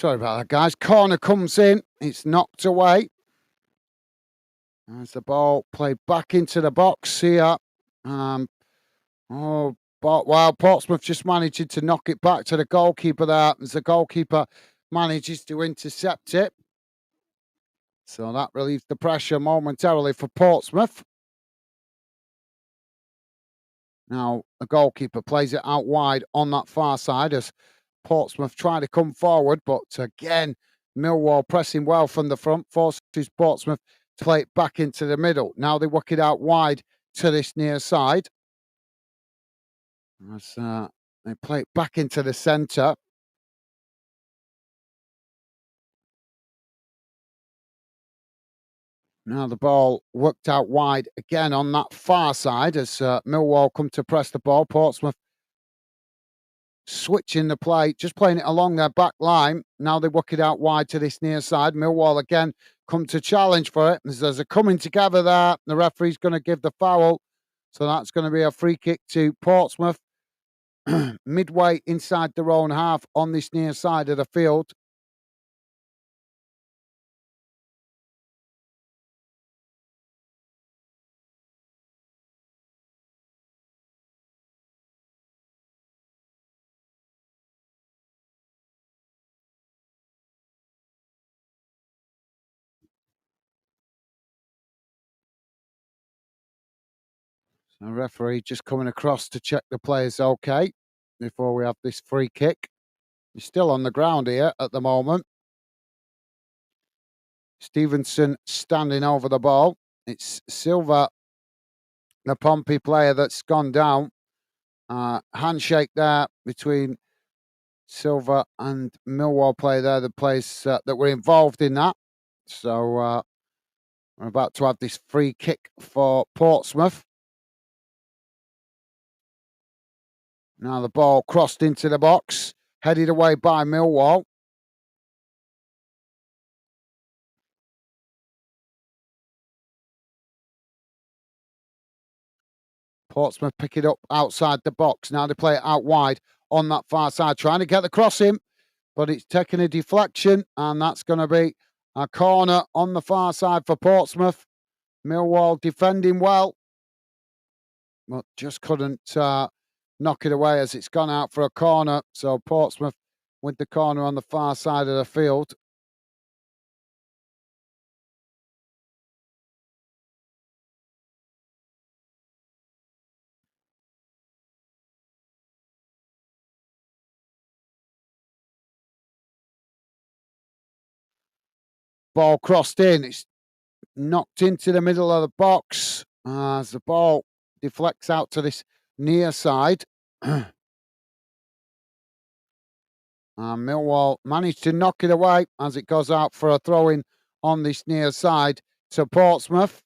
Sorry about that, guys. Corner comes in. It's knocked away. As the ball played back into the box here. Um, but while Portsmouth just managing to knock it back to the goalkeeper there, as the goalkeeper manages to intercept it. So that relieves the pressure momentarily for Portsmouth. Now the goalkeeper plays it out wide on that far side as Portsmouth try to come forward, but again, Millwall pressing well from the front, forces Portsmouth to play it back into the middle. Now they work it out wide to this near side. As they play it back into the centre. Now the ball worked out wide again on that far side as Millwall come to press the ball. Portsmouth switching the play, just playing it along their back line. Now they work it out wide to this near side. Millwall again come to challenge for it. There's a coming together there. The referee's going to give the foul. So that's going to be a free kick to Portsmouth. Midway inside their own half on this near side of the field. So the referee just coming across to check the players okay before we have this free kick. He's still on the ground here at the moment. Stevenson standing over the ball. It's Silva, the Pompey player, that's gone down. Handshake there between Silva and Millwall player there, the players that were involved in that. So we're about to have this free kick for Portsmouth. Now the ball crossed into the box, headed away by Millwall. Portsmouth pick it up outside the box. Now they play it out wide on that far side, trying to get the cross in, but it's taking a deflection, and that's going to be a corner on the far side for Portsmouth. Millwall defending well, but just couldn't knock it away as it's gone out for a corner. So Portsmouth with the corner on the far side of the field. Ball crossed in. It's knocked into the middle of the box as the ball deflects out to this near side. And Millwall managed to knock it away as it goes out for a throw-in on this near side to Portsmouth.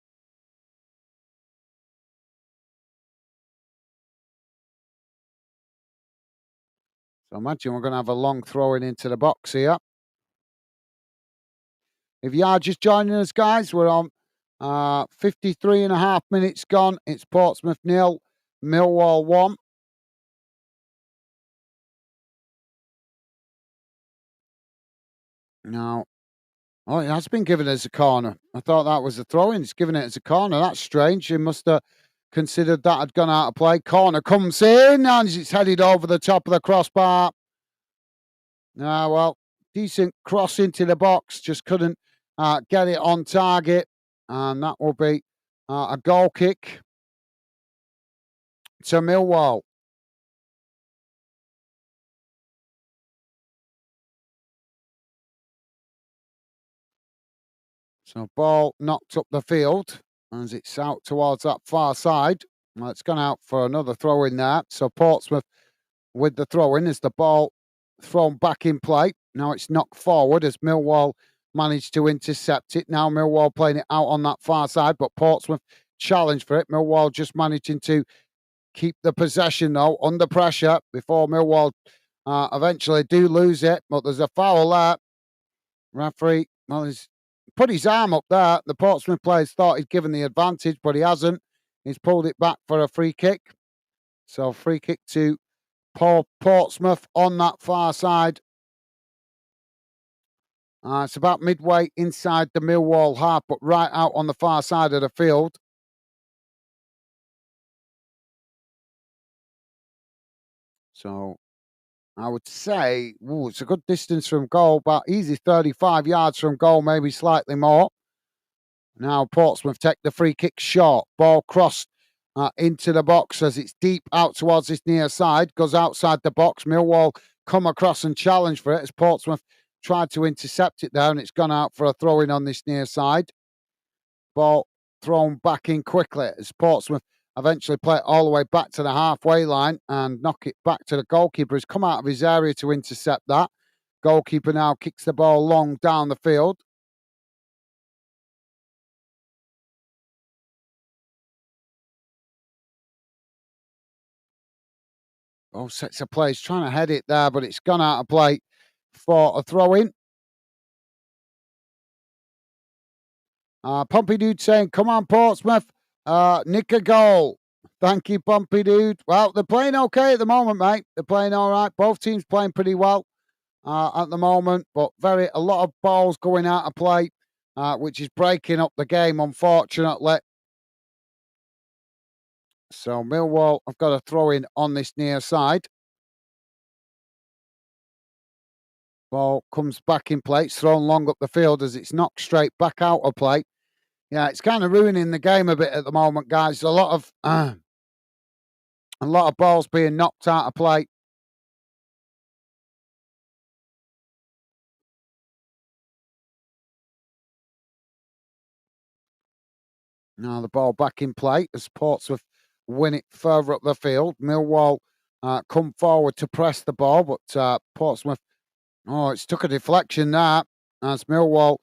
So imagine we're going to have a long throw-in into the box here. If you are just joining us, guys, we're on 53 and a half minutes gone. It's Portsmouth 0, Millwall 1. Now, oh, it has been given as a corner. I thought that was a throw-in. It's given it as a corner. That's strange. He must have considered that had gone out of play. Corner comes in and it's headed over the top of the crossbar. Well, decent cross into the box. Just couldn't get it on target. And that will be a goal kick to Millwall. So ball knocked up the field as it's out towards that far side. Well, it's gone out for another throw in there. So Portsmouth with the throw in as the ball thrown back in play. Now it's knocked forward as Millwall managed to intercept it. Now Millwall playing it out on that far side, but Portsmouth challenged for it. Millwall just managing to keep the possession though under pressure before Millwall eventually do lose it. But there's a foul there. Referee, well, he's put his arm up there. The Portsmouth players thought he'd given the advantage, but he hasn't. He's pulled it back for a free kick. So free kick to Portsmouth on that far side. It's about midway inside the Millwall half, but right out on the far side of the field. So I would say it's a good distance from goal, but easy 35 yards from goal, maybe slightly more. Now Portsmouth take the free kick short. Ball crossed into the box as it's deep out towards this near side. Goes outside the box. Millwall come across and challenge for it as Portsmouth tried to intercept it there, and it's gone out for a throw-in on this near side. Ball thrown back in quickly as Portsmouth eventually play it all the way back to the halfway line and knock it back to the goalkeeper. He's come out of his area to intercept that. Goalkeeper now kicks the ball long down the field. Oh, sets of play. He's trying to head it there, but it's gone out of play for a throw-in. Pumpy Dude saying, come on, Portsmouth, nick a goal. Thank you, Pumpy Dude. Well, they're playing okay at the moment, mate. They're playing all right. Both teams playing pretty well at the moment, but a lot of balls going out of play, which is breaking up the game, unfortunately. So Millwall have got a throw in on this near side. Ball comes back in play. It's thrown long up the field as it's knocked straight back out of play. Yeah, it's kind of ruining the game a bit at the moment, guys. A lot of balls being knocked out of play. Now the ball back in play as Portsmouth win it further up the field. Millwall come forward to press the ball, but Portsmouth, it's took a deflection there as Millwall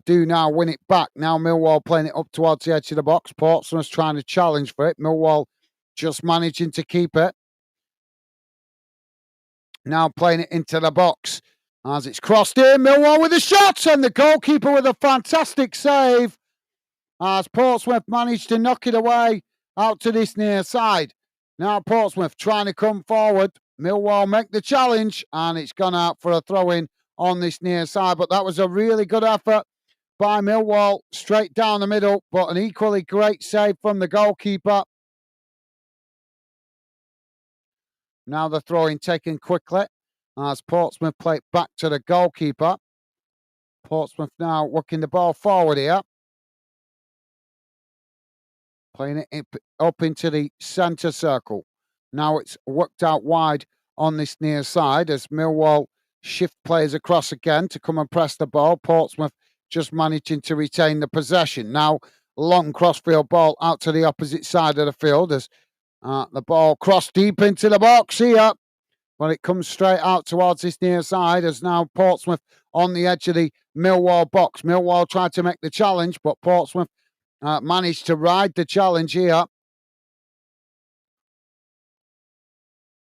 do now win it back. Now Millwall playing it up towards the edge of the box. Portsmouth's trying to challenge for it. Millwall just managing to keep it. Now playing it into the box as it's crossed in. Millwall with a shot and the goalkeeper with a fantastic save as Portsmouth managed to knock it away out to this near side. Now Portsmouth trying to come forward. Millwall make the challenge, and it's gone out for a throw-in on this near side. But that was a really good effort by Millwall, straight down the middle, but an equally great save from the goalkeeper. Now the throw-in taken quickly as Portsmouth play it back to the goalkeeper. Portsmouth now working the ball forward here. Playing it up into the centre circle. Now it's worked out wide on this near side as Millwall shift players across again to come and press the ball. Portsmouth just managing to retain the possession. Now long crossfield ball out to the opposite side of the field as the ball crossed deep into the box here. But it comes straight out towards this near side as now Portsmouth on the edge of the Millwall box. Millwall tried to make the challenge, but Portsmouth managed to ride the challenge here.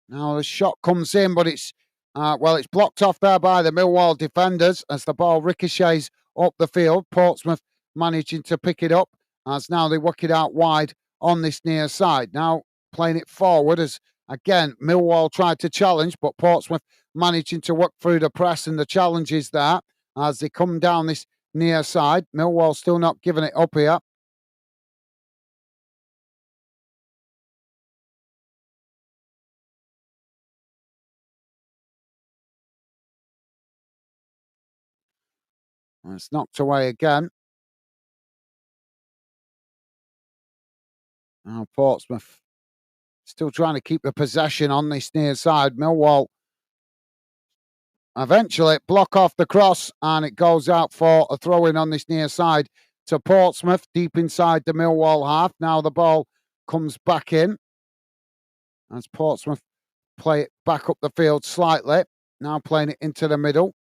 Now the shot comes in, but it's it's blocked off there by the Millwall defenders as the ball ricochets up the field. Portsmouth managing to pick it up as now they work it out wide on this near side. Now playing it forward as again Millwall tried to challenge, but Portsmouth managing to work through the press and the challenges there as they come down this near side. Millwall still not giving it up here. And it's knocked away again. Now Portsmouth still trying to keep the possession on this near side. Millwall eventually block off the cross and it goes out for a throw-in on this near side to Portsmouth, deep inside the Millwall half. Now the ball comes back in as Portsmouth play it back up the field slightly. Now playing it into the middle.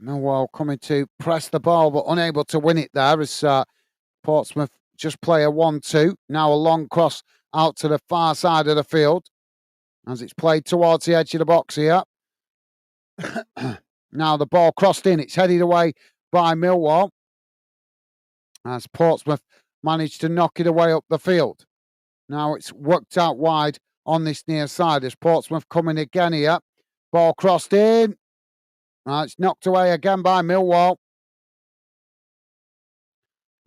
Millwall coming to press the ball but unable to win it there as Portsmouth just play a 1-2. Now a long cross out to the far side of the field as it's played towards the edge of the box here. Now the ball crossed in. It's headed away by Millwall as Portsmouth managed to knock it away up the field. Now it's worked out wide on this near side as Portsmouth coming again here. Ball crossed in. It's knocked away again by Millwall.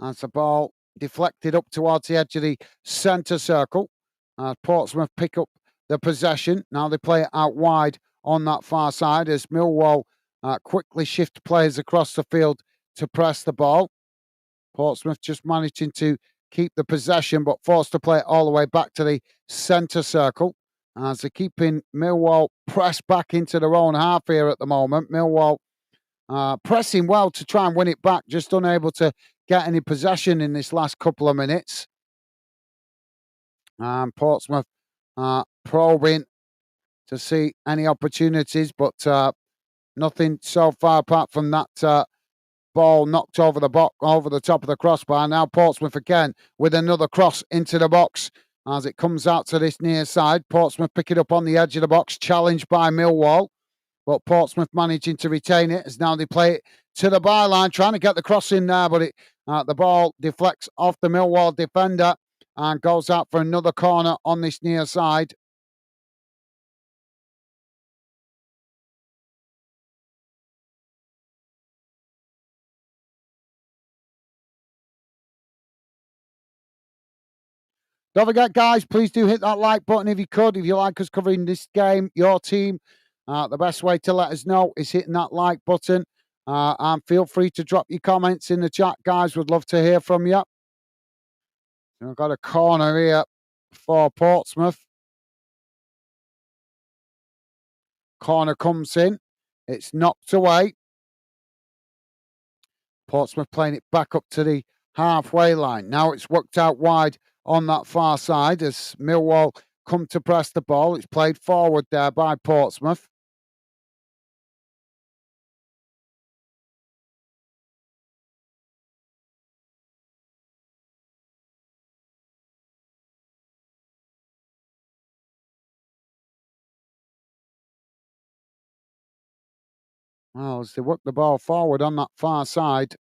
As the ball deflected up towards the edge of the centre circle. Portsmouth pick up the possession. Now they play it out wide on that far side as Millwall quickly shift players across the field to press the ball. Portsmouth just managing to keep the possession but forced to play it all the way back to the centre circle as they're keeping Millwall pressed back into their own half here at the moment. Millwall pressing well to try and win it back, just unable to get any possession in this last couple of minutes. And Portsmouth probing to see any opportunities, but nothing so far apart from that ball knocked over the box, over the top of the crossbar. Now Portsmouth again with another cross into the box as it comes out to this near side. Portsmouth pick it up on the edge of the box, challenged by Millwall. But Portsmouth managing to retain it as now they play it to the byline, trying to get the cross in there, but the ball deflects off the Millwall defender and goes out for another corner on this near side. Don't forget, guys, please do hit that like button if you could. If you like us covering this game, your team, the best way to let us know is hitting that like button. And feel free to drop your comments in the chat, guys. Would love to hear from you. We've got a corner here for Portsmouth. Corner comes in. It's knocked away. Portsmouth playing it back up to the halfway line. Now it's worked out wide on that far side as Millwall come to press the ball. It's played forward there by Portsmouth. Well, as they work the ball forward on that far side.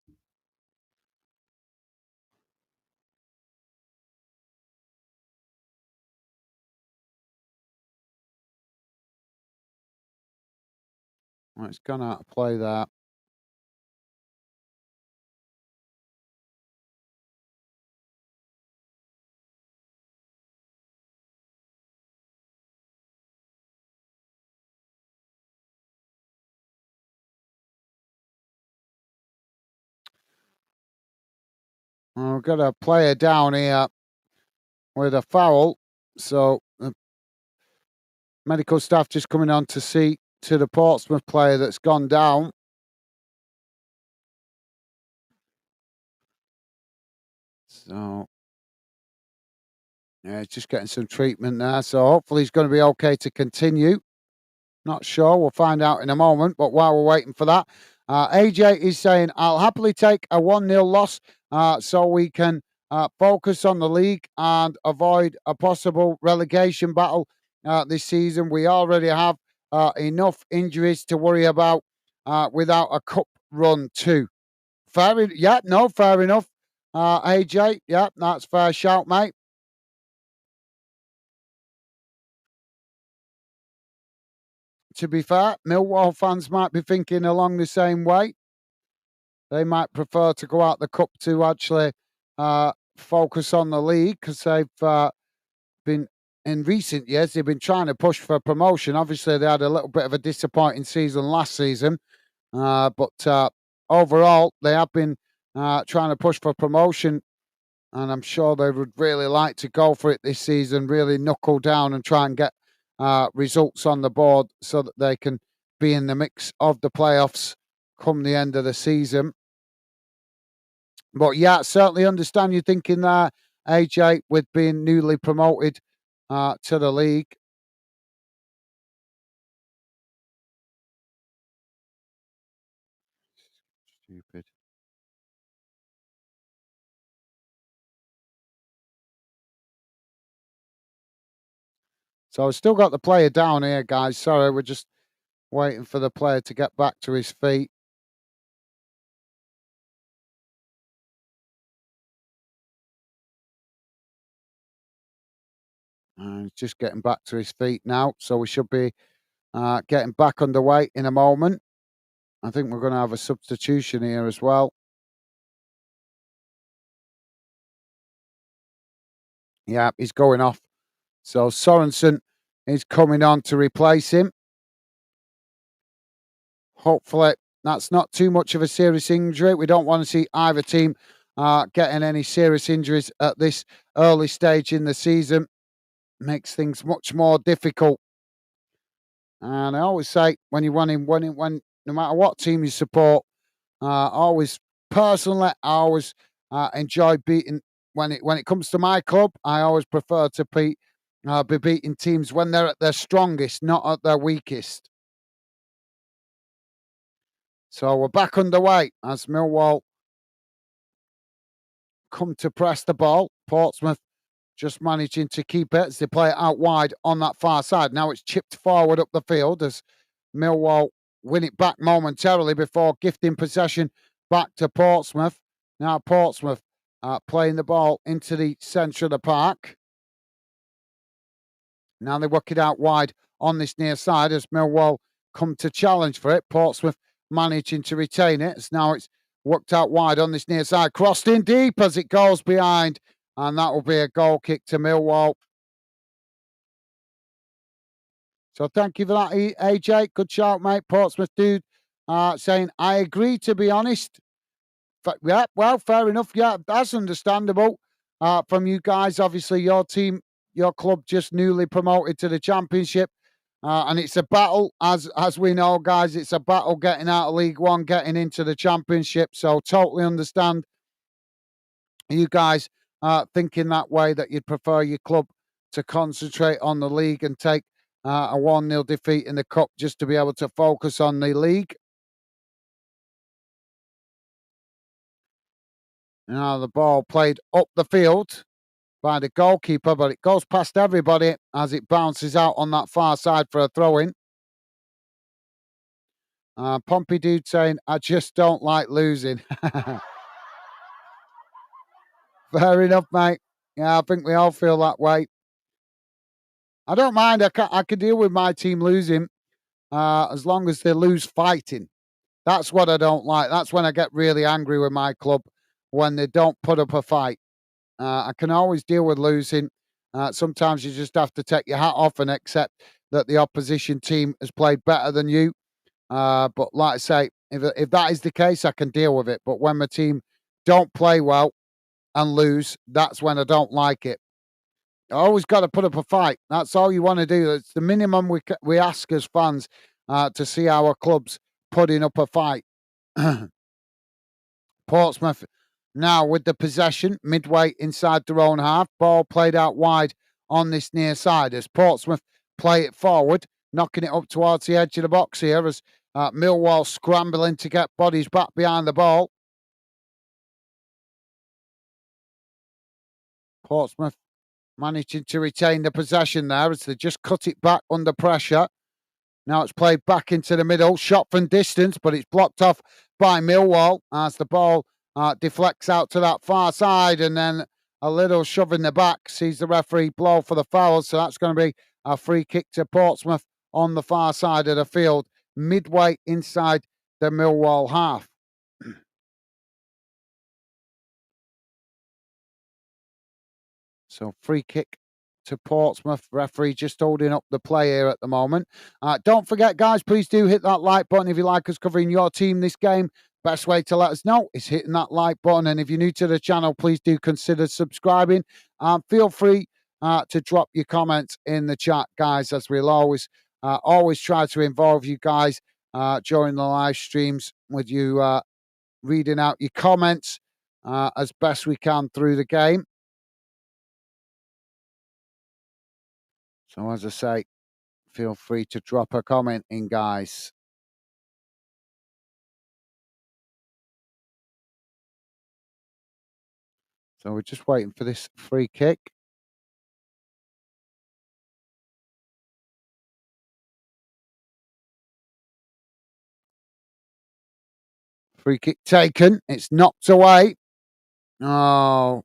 Well, it's gone out of play there. Well, we've got a player down here with a foul. So the medical staff just coming on to see to the Portsmouth player that's gone down. So yeah, he's just getting some treatment there. So hopefully he's going to be okay to continue. Not sure. We'll find out in a moment. But while we're waiting for that, AJ is saying, I'll happily take a 1-0 loss so we can focus on the league and avoid a possible relegation battle this season. We already have enough injuries to worry about without a cup run, too. Yeah, no, fair enough. AJ, yeah, that's fair shout, mate. To be fair, Millwall fans might be thinking along the same way. They might prefer to go out the cup to actually focus on the league because they've been in recent years. They've been trying to push for promotion. Obviously, they had a little bit of a disappointing season last season, but overall, they have been trying to push for promotion. And I'm sure they would really like to go for it this season, really knuckle down and try and get results on the board so that they can be in the mix of the playoffs come the end of the season. But yeah, certainly understand your thinking there, AJ, with being newly promoted to the league. Stupid. So I've still got the player down here, guys. Sorry, we're just waiting for the player to get back to his feet. And he's just getting back to his feet now. So we should be getting back underway in a moment. I think we're going to have a substitution here as well. Yeah, he's going off. So Sorensen is coming on to replace him. Hopefully, that's not too much of a serious injury. We don't want to see either team getting any serious injuries at this early stage in the season. Makes things much more difficult. And I always say, when you when no matter what team you support, always personally, I always enjoy beating when it comes to my club. I always prefer to be beating teams when they're at their strongest, not at their weakest. So we're back underway as Millwall come to press the ball. Portsmouth just managing to keep it as they play it out wide on that far side. Now it's chipped forward up the field as Millwall win it back momentarily before gifting possession back to Portsmouth. Now Portsmouth playing the ball into the centre of the park. Now they work it out wide on this near side as Millwall come to challenge for it. Portsmouth managing to retain it. As now it's worked out wide on this near side. Crossed in deep as it goes behind. And that will be a goal kick to Millwall. So thank you for that, AJ. Good shout, mate. Portsmouth dude saying, I agree, to be honest. Yeah, well, fair enough. Yeah, that's understandable from you guys. Obviously, your team, your club just newly promoted to the championship. And it's a battle, as we know, guys. It's a battle getting out of League One, getting into the championship. So totally understand you guys thinking that way, that you'd prefer your club to concentrate on the league and take a 1-0 defeat in the cup just to be able to focus on the league. Now the ball played up the field by the goalkeeper, but it goes past everybody as it bounces out on that far side for a throw-in. Pompey dude saying, I just don't like losing. Fair enough, mate. Yeah, I think we all feel that way. I don't mind. I can deal with my team losing. as long as they lose fighting. That's what I don't like. That's when I get really angry with my club, when they don't put up a fight. I can always deal with losing. Sometimes you just have to take your hat off and accept that the opposition team has played better than you. But like I say, if that is the case, I can deal with it. But when my team don't play well and lose, that's when I don't like it. I always got to put up a fight. That's all you want to do. It's the minimum we ask as fans, to see our clubs putting up a fight. Portsmouth now with the possession midway inside their own half. Ball played out wide on this near side as Portsmouth play it forward, knocking it up towards the edge of the box here as Millwall scrambling to get bodies back behind the ball. Portsmouth managing to retain the possession there as they just cut it back under pressure. Now it's played back into the middle, shot from distance, but it's blocked off by Millwall as the ball deflects out to that far side, and then a little shove in the back sees the referee blow for the foul. So that's going to be a free kick to Portsmouth on the far side of the field, midway inside the Millwall half. So free kick to Portsmouth. Referee just holding up the play here at the moment. Don't forget, guys, please do hit that like button if you like us covering your team this game. Best way to let us know is hitting that like button. And if you're new to the channel, please do consider subscribing. Feel free to drop your comments in the chat, guys, as we'll always try to involve you guys during the live streams with you reading out your comments as best we can through the game. So as I say, feel free to drop a comment in, guys. So we're just waiting for this free kick. Free kick taken. It's knocked away. Oh.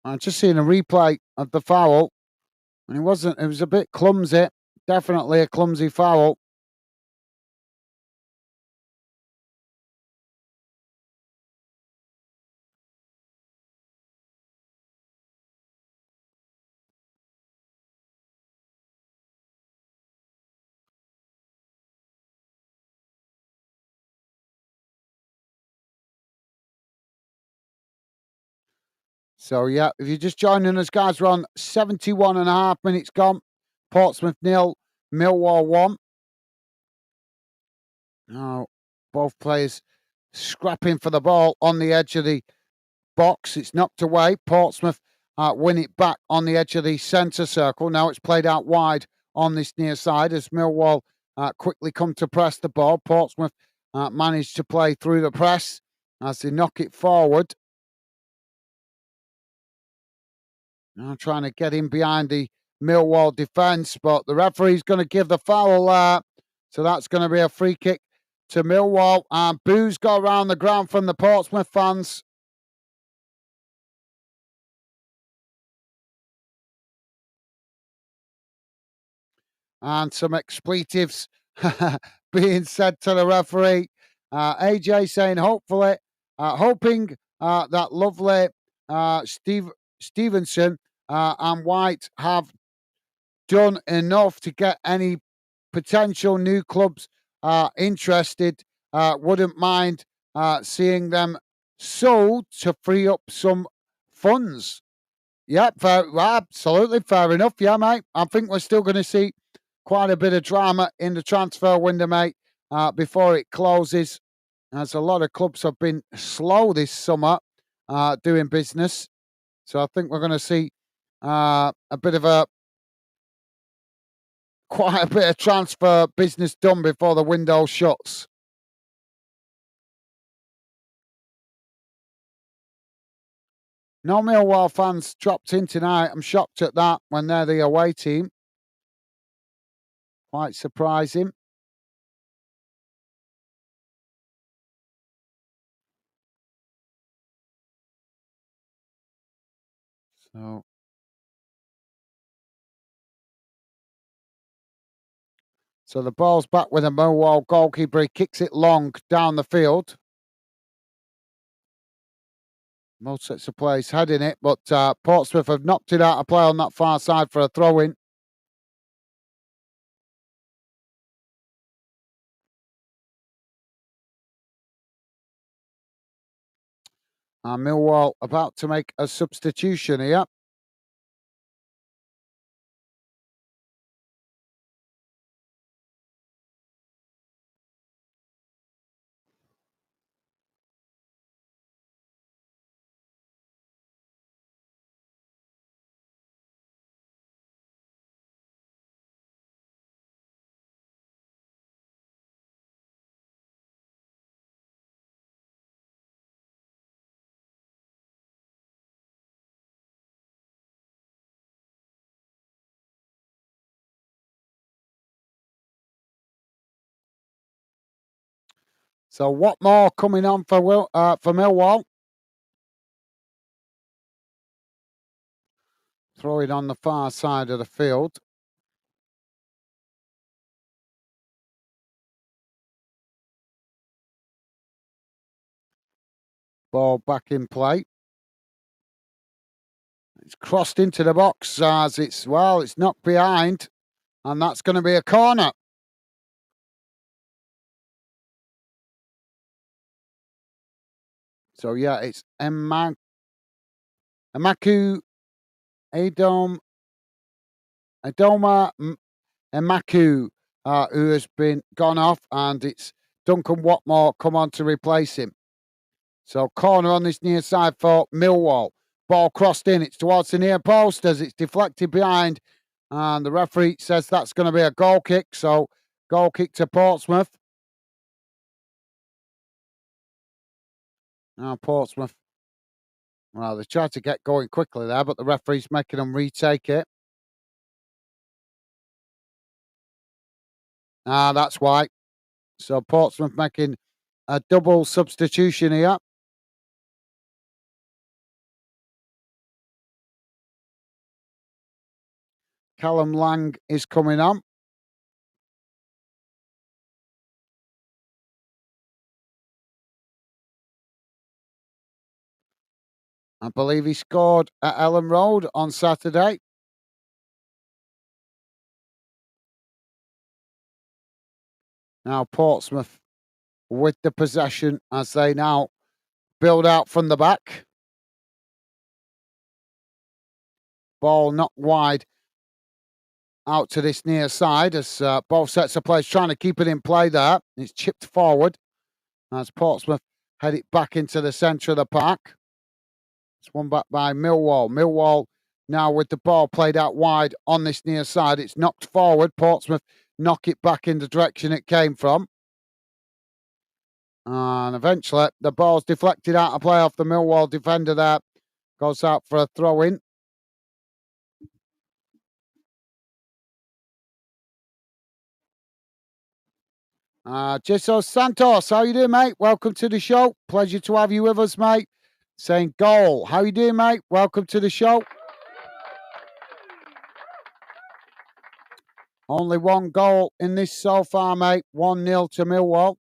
I'm just seeing a replay of the foul. And it was a bit clumsy. Definitely a clumsy foul. So, yeah, if you're just joining us, guys, we're on 71 and a half minutes gone. Portsmouth 0, Millwall 1. Now, both players scrapping for the ball on the edge of the box. It's knocked away. Portsmouth win it back on the edge of the centre circle. Now it's played out wide on this near side as Millwall quickly come to press the ball. Portsmouth managed to play through the press as they knock it forward. Now trying to get in behind the Millwall defence, but the referee's going to give the foul. So that's going to be a free kick to Millwall. And boos go around the ground from the Portsmouth fans. And some expletives being said to the referee. AJ saying, hoping that lovely Stevenson and White have done enough to get any potential new clubs interested. Wouldn't mind seeing them sold to free up some funds. Yeah, absolutely fair enough. Yeah, mate. I think we're still going to see quite a bit of drama in the transfer window, mate, before it closes. As a lot of clubs have been slow this summer doing business. So I think we're going to see a bit of quite a bit of transfer business done before the window shuts. No Millwall fans dropped in tonight. I'm shocked at that when they're the away team. Quite surprising. So the ball's back with a Millwall goalkeeper. He kicks it long down the field. Most sets of players heading it, but Portsmouth have knocked it out of play on that far side for a throw-in. And Millwall about to make a substitution here. So what more coming on for Millwall? Throw it on the far side of the field. Ball back in play. It's crossed into the box as it's knocked behind, and that's going to be a corner. So yeah, it's Emaku Adoma Emaku who has been gone off, and it's Duncan Watmore come on to replace him. So corner on this near side for Millwall. Ball crossed in. It's towards the near post as it's deflected behind. And the referee says that's going to be a goal kick. So goal kick to Portsmouth. Now Portsmouth. Well, they tried to get going quickly there, but the referee's making them retake it. That's why. So Portsmouth making a double substitution here. Callum Lang is coming on. I believe he scored at Ellen Road on Saturday. Now Portsmouth with the possession as they now build out from the back. Ball knocked wide out to this near side as both sets of players trying to keep it in play there. It's chipped forward as Portsmouth head it back into the centre of the park. It's won back by Millwall. Millwall now with the ball played out wide on this near side. It's knocked forward. Portsmouth knock it back in the direction it came from. And eventually the ball's deflected out of play off the Millwall defender there. Goes out for a throw-in. Jesus Santos, how you doing, mate? Welcome to the show. Pleasure to have you with us, mate. Saying goal. How you doing, mate? Welcome to the show. Only one goal in this so far, mate. 1-0 to Millwall.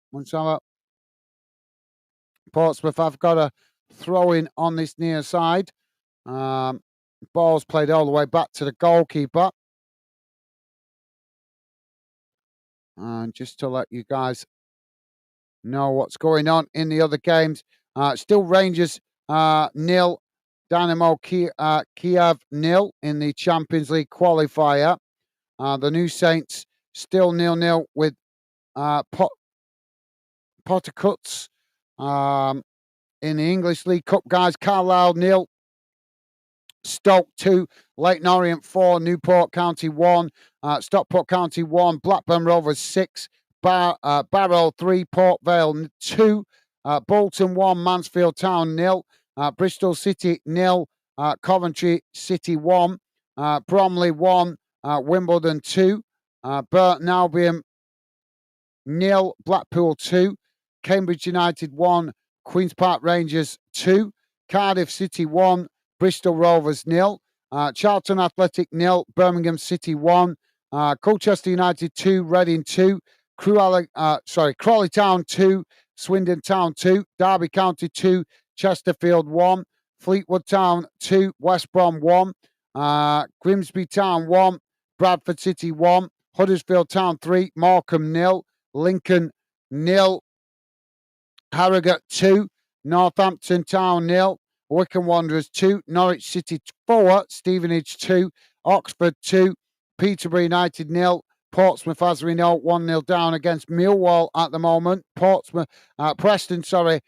Portsmouth have got a throw-in on this near side. Ball's played all the way back to the goalkeeper. And just to let you guys know what's going on in the other games, still Rangers 0, Dynamo Kiev 0 in the Champions League qualifier. The New Saints still 0-0 with Pottercuts in the English League Cup, guys. Carlisle 0, Stoke 2, Leyton Orient 4, Newport County 1, Stockport County 1, Blackburn Rovers 6, Barrow 3, Port Vale 2, Bolton 1, Mansfield Town 0, Bristol City 0, Coventry City 1, Bromley 1, Wimbledon 2, Burton Albion 0, Blackpool 2, Cambridge United 1, Queen's Park Rangers 2, Cardiff City 1, Bristol Rovers 0, Charlton Athletic 0, Birmingham City 1, Colchester United 2, Reading 2, Crawley Town 2, Swindon Town 2, Derby County 2, Chesterfield 1, Fleetwood Town 2, West Brom 1, Grimsby Town 1, Bradford City 1, Huddersfield Town 3, Morecambe 0, Lincoln 0, Harrogate 2, Northampton Town 0, Wycombe Wanderers 2, Norwich City 4, Stevenage 2, Oxford 2, Peterborough United 0, Portsmouth, as we know, 1-0 down against Millwall at the moment. Preston, 2-0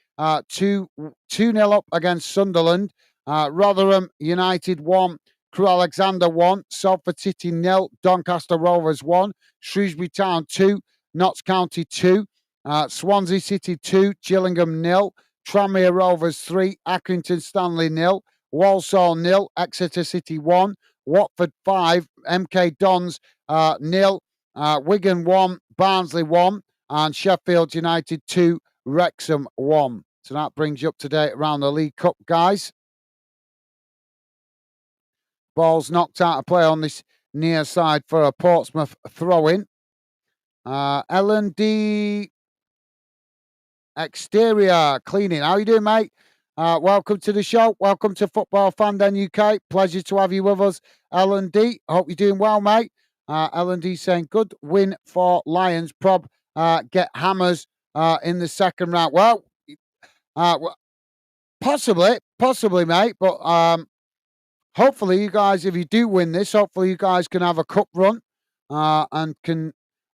up against Sunderland. Rotherham United 1, Crewe Alexandra 1, Salford City 0, Doncaster Rovers 1, Shrewsbury Town 2, Notts County 2, Swansea City 2, Gillingham 0, Tranmere Rovers 3, Accrington Stanley 0, Walsall 0, Exeter City 1, Watford 5, MK Dons 0, Wigan 1, Barnsley 1, and Sheffield United 2, Wrexham 1. So that brings you up to date around the League Cup, guys. Ball's knocked out of play on this near side for a Portsmouth throw-in. L&D Exterior Cleaning. How you doing, mate? Welcome to the show. Welcome to Football Fan Den UK. Pleasure to have you with us, L&D. Hope you're doing well, mate. L&D saying, good win for Lions. Get hammers in the second round. Well, possibly, mate. But hopefully you guys, if you do win this, hopefully you guys can have a cup run and can...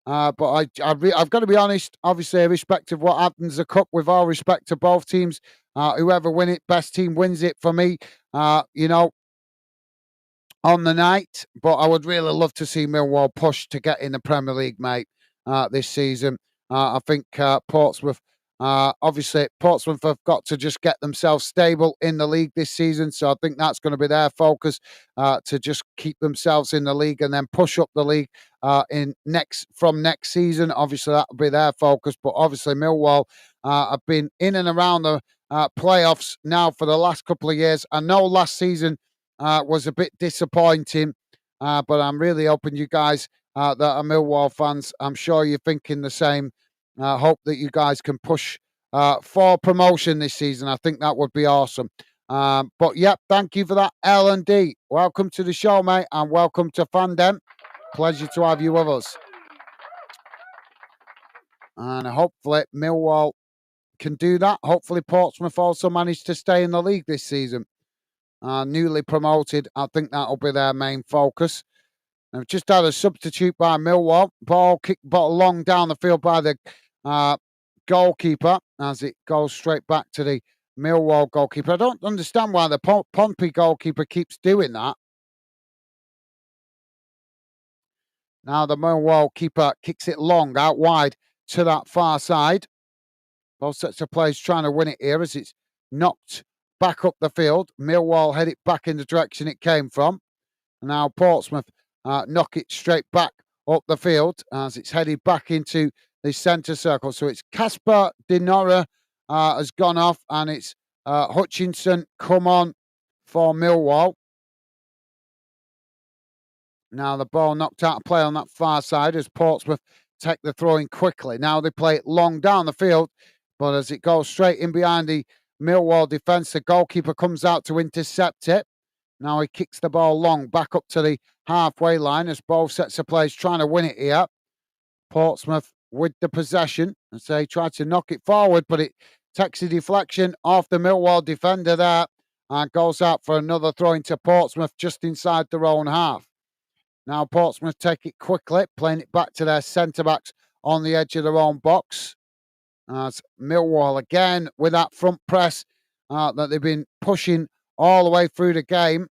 but I've got to be honest, obviously, irrespective of what happens the cup, with all respect to both teams, whoever win it, best team wins it for me, on the night. But I would really love to see Millwall push to get in the Premier League, mate, this season. I think Portsmouth have got to just get themselves stable in the league this season. So I think that's going to be their focus, to just keep themselves in the league and then push up the league from next season. Obviously, that will be their focus. But obviously, Millwall have been in and around the playoffs now for the last couple of years. I know last season was a bit disappointing, but I'm really hoping you guys that are Millwall fans, I'm sure you're thinking the same. Hope that you guys can push for promotion this season. I think that would be awesome. But yep, thank you for that, L&D. Welcome to the show, mate, and welcome to Fandom. Pleasure to have you with us. And hopefully Millwall can do that. Hopefully Portsmouth also managed to stay in the league this season. Newly promoted, I think that'll be their main focus. They've just had a substitute by Millwall. Ball kicked long down the field by the goalkeeper as it goes straight back to the Millwall goalkeeper. I don't understand why the Pompey goalkeeper keeps doing that. Now the Millwall keeper kicks it long out wide to that far side. Both sets of players trying to win it here as it's knocked back up the field. Millwall head it back in the direction it came from. Now Portsmouth knock it straight back up the field as it's headed back into the centre circle. So it's Casper Dinora has gone off, and it's Hutchinson come on for Millwall. Now the ball knocked out of play on that far side as Portsmouth take the throw in quickly. Now they play it long down the field, but as it goes straight in behind the Millwall defence, the goalkeeper comes out to intercept it. Now he kicks the ball long back up to the halfway line as both sets of players trying to win it here. Portsmouth with the possession as they try to knock it forward, but it takes a deflection off the Millwall defender there and goes out for another throw into Portsmouth just inside their own half. Now Portsmouth take it quickly, playing it back to their centre-backs on the edge of their own box. As Millwall again with that front press that they've been pushing all the way through the game.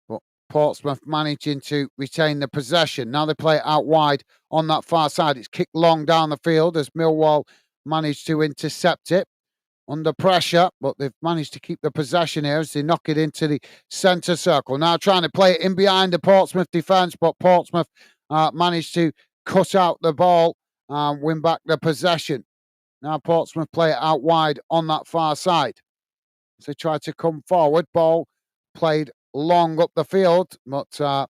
But Portsmouth managing to retain the possession. Now they play it out wide on that far side. It's kicked long down the field as Millwall managed to intercept it under pressure, but they've managed to keep the possession here as they knock it into the centre circle. Now trying to play it in behind the Portsmouth defence, but Portsmouth managed to cut out the ball and win back the possession. Now Portsmouth play it out wide on that far side. So they try to come forward. Ball played long up the field, but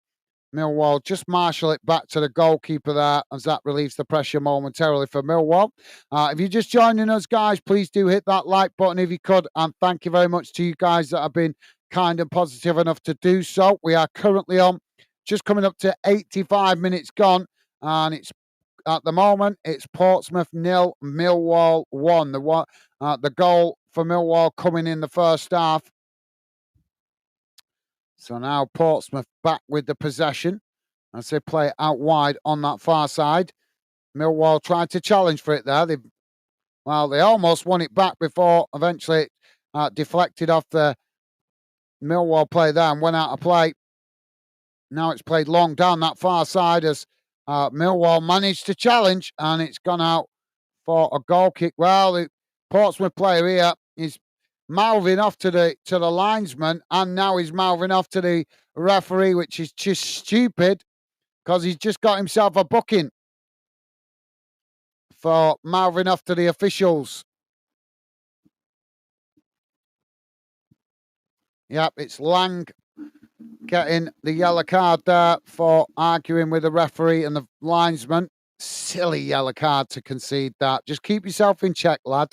Millwall just marshal it back to the goalkeeper there as that relieves the pressure momentarily for Millwall. If you're just joining us, guys, please do hit that like button if you could. And thank you very much to you guys that have been kind and positive enough to do so. We are currently on just coming up to 85 minutes gone. And it's at the moment, it's Portsmouth 0, Millwall 1. The goal for Millwall coming in the first half. So now Portsmouth back with the possession as they play it out wide on that far side. Millwall tried to challenge for it there. They almost won it back before eventually it deflected off the Millwall play there and went out of play. Now it's played long down that far side as Millwall managed to challenge and it's gone out for a goal kick. Well, the Portsmouth player here is mouthing off to the linesman, and now he's mouthing off to the referee, which is just stupid because he's just got himself a booking for mouthing off to the officials. Yep, it's Lang getting the yellow card there for arguing with the referee and the linesman. Silly yellow card to concede that. Just keep yourself in check, lad.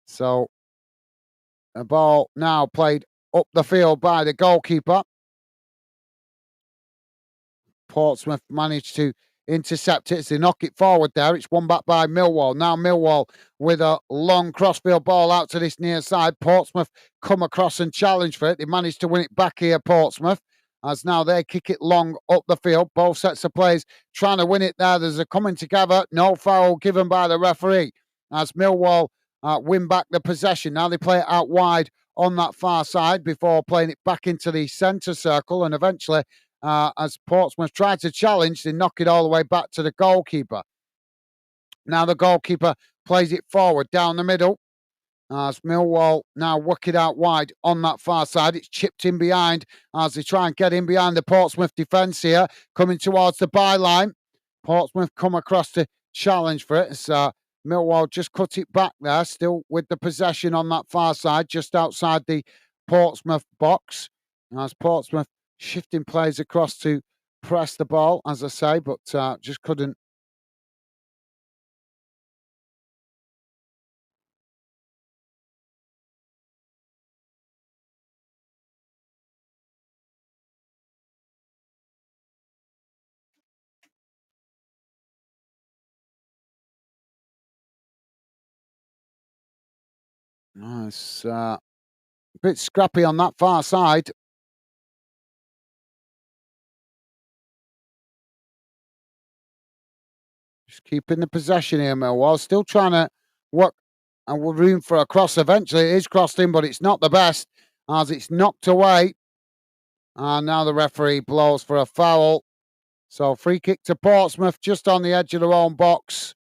So, a ball now played up the field by the goalkeeper. Portsmouth managed to intercept it as they knock it forward there. It's won back by Millwall. Now Millwall with a long crossfield ball out to this near side. Portsmouth come across and challenge for it. They managed to win it back here, Portsmouth, as now they kick it long up the field. Both sets of players trying to win it there. There's a coming together. No foul given by the referee as Millwall win back the possession. Now they play it out wide on that far side before playing it back into the centre circle, and eventually as Portsmouth tried to challenge, they knock it all the way back to the goalkeeper. Now the goalkeeper plays it forward down the middle. As Millwall now work it out wide on that far side. It's chipped in behind as they try and get in behind the Portsmouth defence here, coming towards the byline. Portsmouth come across to challenge for it. As Millwall just cut it back there, still with the possession on that far side, just outside the Portsmouth box. As Portsmouth shifting plays across to press the ball, as I say, but just couldn't. It's a bit scrappy on that far side. Just keeping the possession here, Millwall. Still trying to work and room for a cross. Eventually, it is crossed in, but it's not the best as it's knocked away. And now the referee blows for a foul. So free kick to Portsmouth just on the edge of their own box.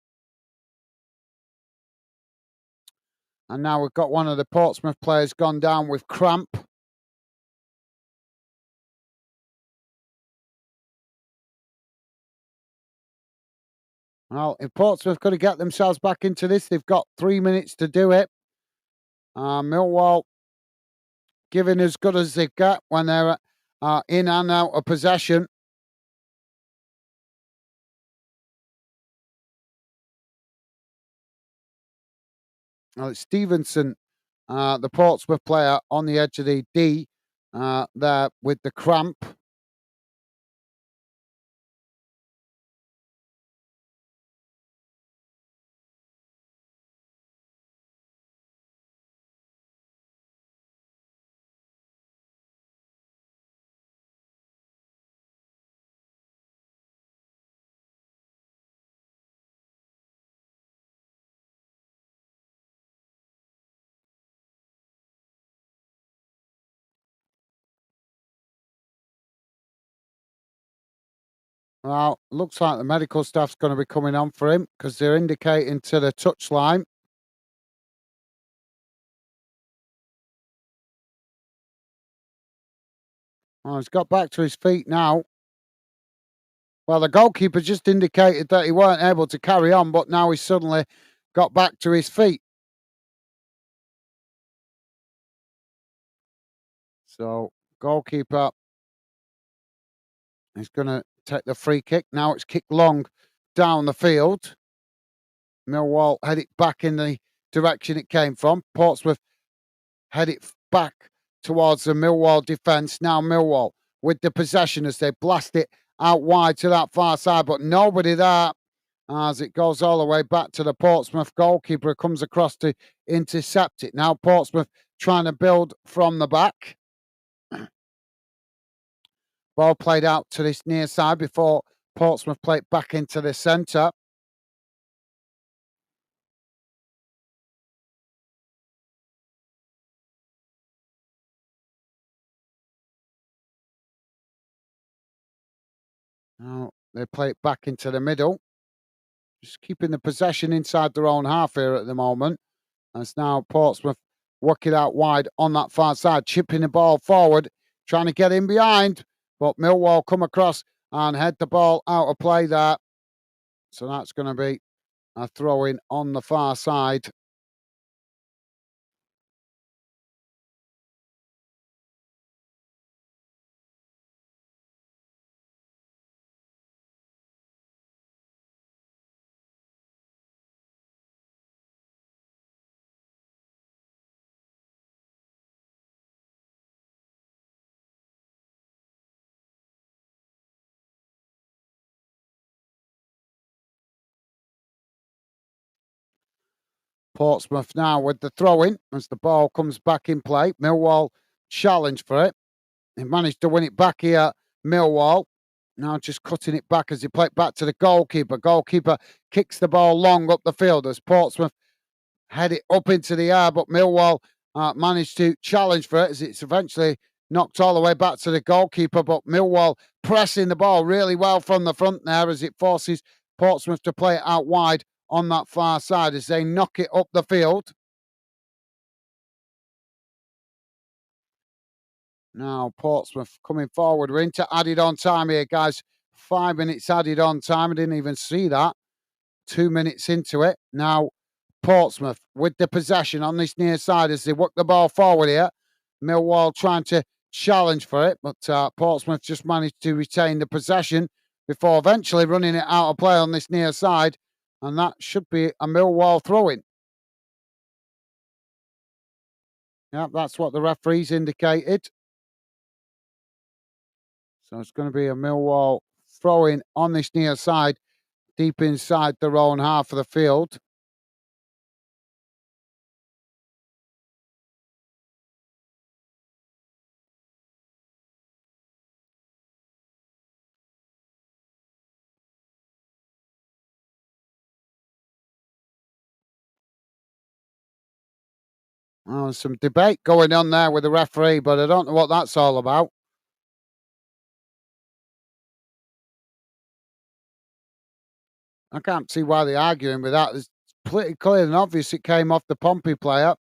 And now we've got one of the Portsmouth players gone down with cramp. Well, if Portsmouth could have get themselves back into this, they've got 3 minutes to do it. Millwall giving as good as they get when they're in and out of possession. Well, it's Stevenson, the Portsmouth player, on the edge of the D there with the cramp. Well, looks like the medical staff's going to be coming on for him because they're indicating to the touchline. Oh, he's got back to his feet now. Well, the goalkeeper just indicated that he weren't able to carry on, but now he's suddenly got back to his feet. So goalkeeper is going to take the free kick. Now it's kicked long down the field. Millwall head it back in the direction it came from. Portsmouth head it back towards the Millwall defence. Now Millwall with the possession as they blast it out wide to that far side, but nobody there as it goes all the way back to the Portsmouth goalkeeper, comes across to intercept it. Now Portsmouth trying to build from the back. Ball played out to this near side before Portsmouth play it back into the centre. Now they play it back into the middle. Just keeping the possession inside their own half here at the moment. As now Portsmouth work it out wide on that far side, chipping the ball forward, trying to get in behind. But Millwall come across and head the ball out of play there. So that's going to be a throw in on the far side. Portsmouth now with the throw in as the ball comes back in play. Millwall challenge for it. They managed to win it back here. Millwall now just cutting it back as they play it back to the goalkeeper. Goalkeeper kicks the ball long up the field as Portsmouth head it up into the air, but Millwall managed to challenge for it as it's eventually knocked all the way back to the goalkeeper. But Millwall pressing the ball really well from the front there as it forces Portsmouth to play it out wide on that far side as they knock it up the field. Now Portsmouth coming forward. We're into added on time here, guys. 5 minutes added on time. I didn't even see that. 2 minutes into it. Now Portsmouth with the possession on this near side as they work the ball forward here. Millwall trying to challenge for it, but Portsmouth just managed to retain the possession before eventually running it out of play on this near side. And that should be a Millwall throw-in. Yeah, that's what the referees indicated. So it's going to be a Millwall throw-in on this near side, deep inside their own half of the field. Oh, there's some debate going on there with the referee, but I don't know what that's all about. I can't see why they're arguing with that. It's pretty clear and obvious it came off the Pompey player.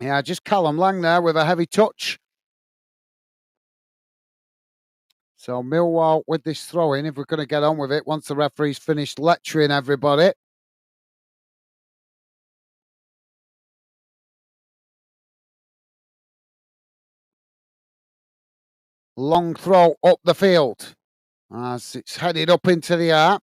Yeah, just Callum Lang there with a heavy touch. So Millwall with this throw-in, if we're going to get on with it, once the referee's finished lecturing everybody. Long throw up the field as it's headed up into the air.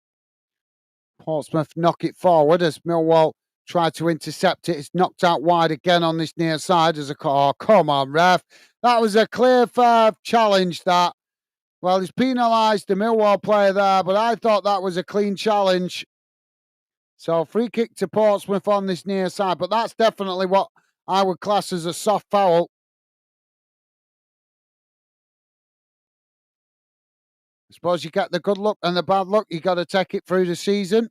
Portsmouth knock it forward as Millwall try to intercept it. It's knocked out wide again on this near side as a oh, come on, ref. That was a clear, fair challenge, that. Well, he's penalised the Millwall player there, but I thought that was a clean challenge. So free kick to Portsmouth on this near side, but that's definitely what I would class as a soft foul. I suppose you get the good luck and the bad luck. You got to take it through the season.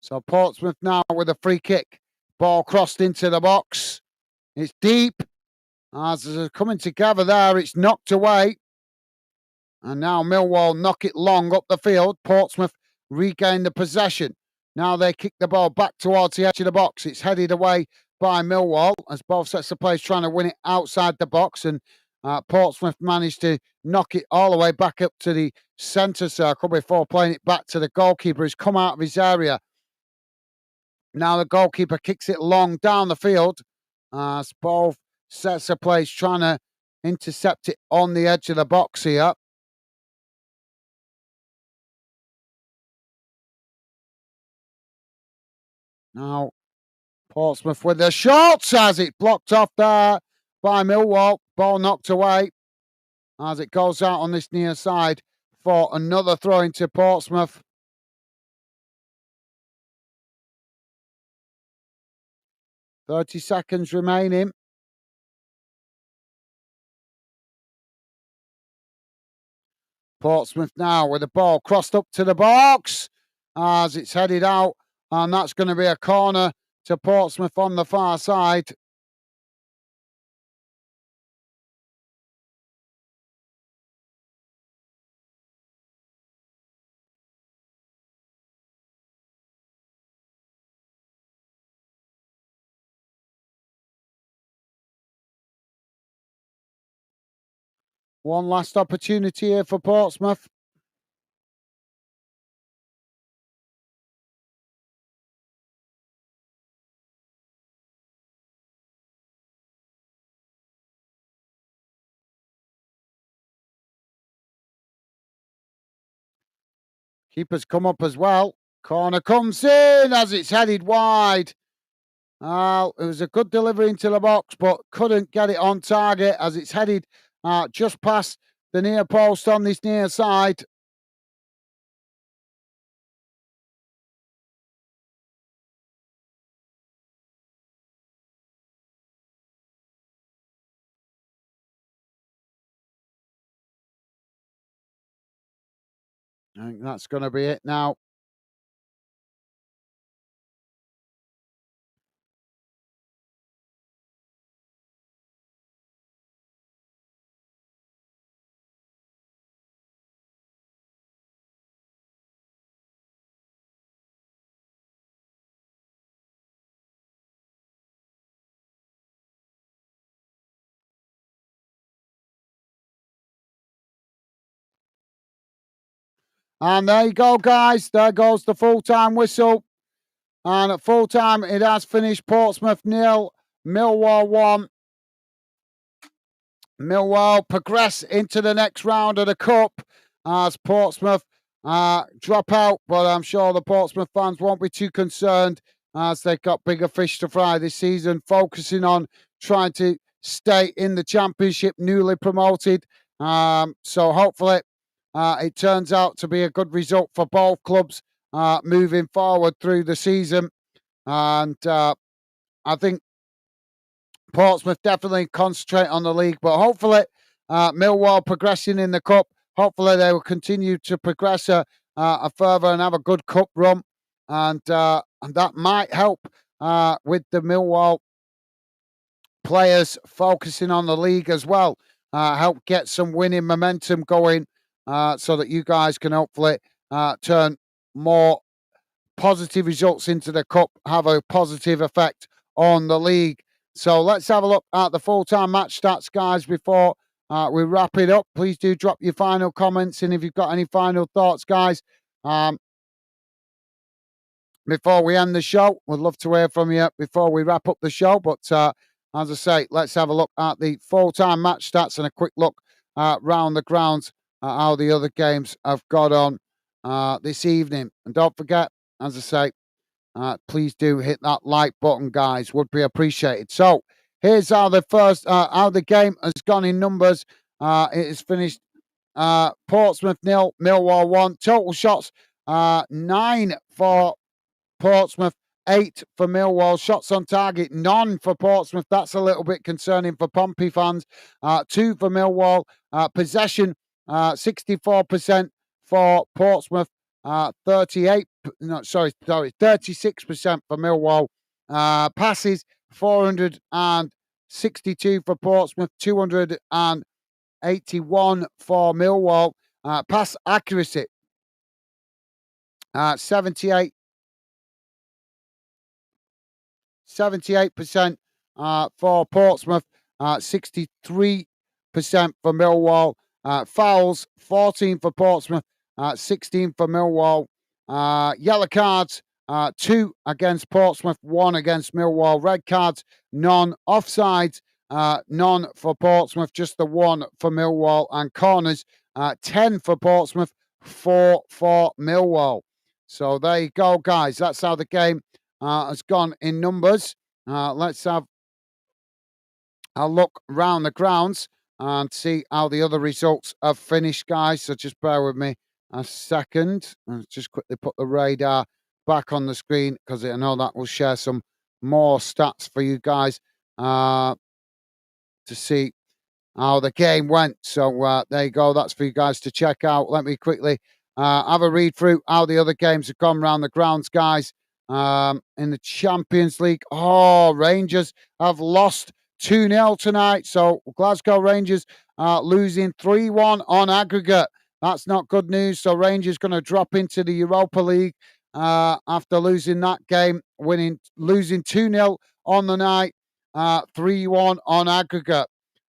So Portsmouth now with a free kick. Ball crossed into the box. It's deep. As they're coming together there, it's knocked away. And now Millwall knock it long up the field. Portsmouth regain the possession. Now they kick the ball back towards the edge of the box. It's headed away by Millwall as both sets of players trying to win it outside the box. And Portsmouth managed to knock it all the way back up to the centre circle before playing it back to the goalkeeper, who's come out of his area. Now the goalkeeper kicks it long down the field. Spove sets a place, trying to intercept it on the edge of the box here. Now Portsmouth with the shots as it blocked off there by Millwall. Ball knocked away as it goes out on this near side for another throw into Portsmouth. "30 seconds remaining." Portsmouth now with the ball crossed up to the box as it's headed out, and that's going to be a corner to Portsmouth on the far side. One last opportunity here for Portsmouth. Keeper's come up as well. Corner comes in as it's headed wide. It was a good delivery into the box, but couldn't get it on target as it's headed just past the near post on this near side. I think that's going to be it now. And there you go, guys. There goes the full-time whistle. And at full-time, it has finished Portsmouth 0, Millwall 1. Millwall progress into the next round of the Cup as Portsmouth drop out. But I'm sure the Portsmouth fans won't be too concerned as they've got bigger fish to fry this season, focusing on trying to stay in the Championship, newly promoted. So hopefully it turns out to be a good result for both clubs moving forward through the season. And I think Portsmouth definitely concentrate on the league, but hopefully Millwall progressing in the cup. Hopefully they will continue to progress a further and have a good cup run, and that might help with the Millwall players focusing on the league as well. Help get some winning momentum going, so that you guys can hopefully turn more positive results into the cup, have a positive effect on the league. So let's have a look at the full-time match stats, guys, before we wrap it up. Please do drop your final comments, and if you've got any final thoughts, guys, before we end the show, we'd love to hear from you before we wrap up the show. But as I say, let's have a look at the full-time match stats and a quick look round the grounds at how the other games have got on this evening. And don't forget, as I say, please do hit that like button, guys. Would be appreciated. So here's how the game has gone in numbers. It is finished Portsmouth 0, Millwall 1. Total shots 9 for Portsmouth, 8 for Millwall. Shots on target, none for Portsmouth. That's a little bit concerning for Pompey fans. 2 for Millwall. Possession 64% for Portsmouth. 36% for Millwall. Passes 462 for Portsmouth, 281 for Millwall. Pass accuracy 78% for Portsmouth, 63% for Millwall. Fouls, 14 for Portsmouth, 16 for Millwall. Yellow cards, 2 against Portsmouth, 1 against Millwall. Red cards, none. Offsides, none for Portsmouth, just the 1 for Millwall. And corners, 10 for Portsmouth, 4 for Millwall. So there you go, guys. That's how the game has gone in numbers. Let's have a look round the grounds and see how the other results have finished, guys. So just bear with me a second. I'll just quickly put the radar back on the screen because I know that will share some more stats for you guys to see how the game went. So there you go. That's for you guys to check out. Let me quickly have a read through how the other games have gone around the grounds, guys. In the Champions League, Rangers have lost 2-0 tonight. So Glasgow Rangers losing 3-1 on aggregate. That's not good news. So Rangers going to drop into the Europa League after losing that game, losing 2-0 on the night, 3-1 on aggregate.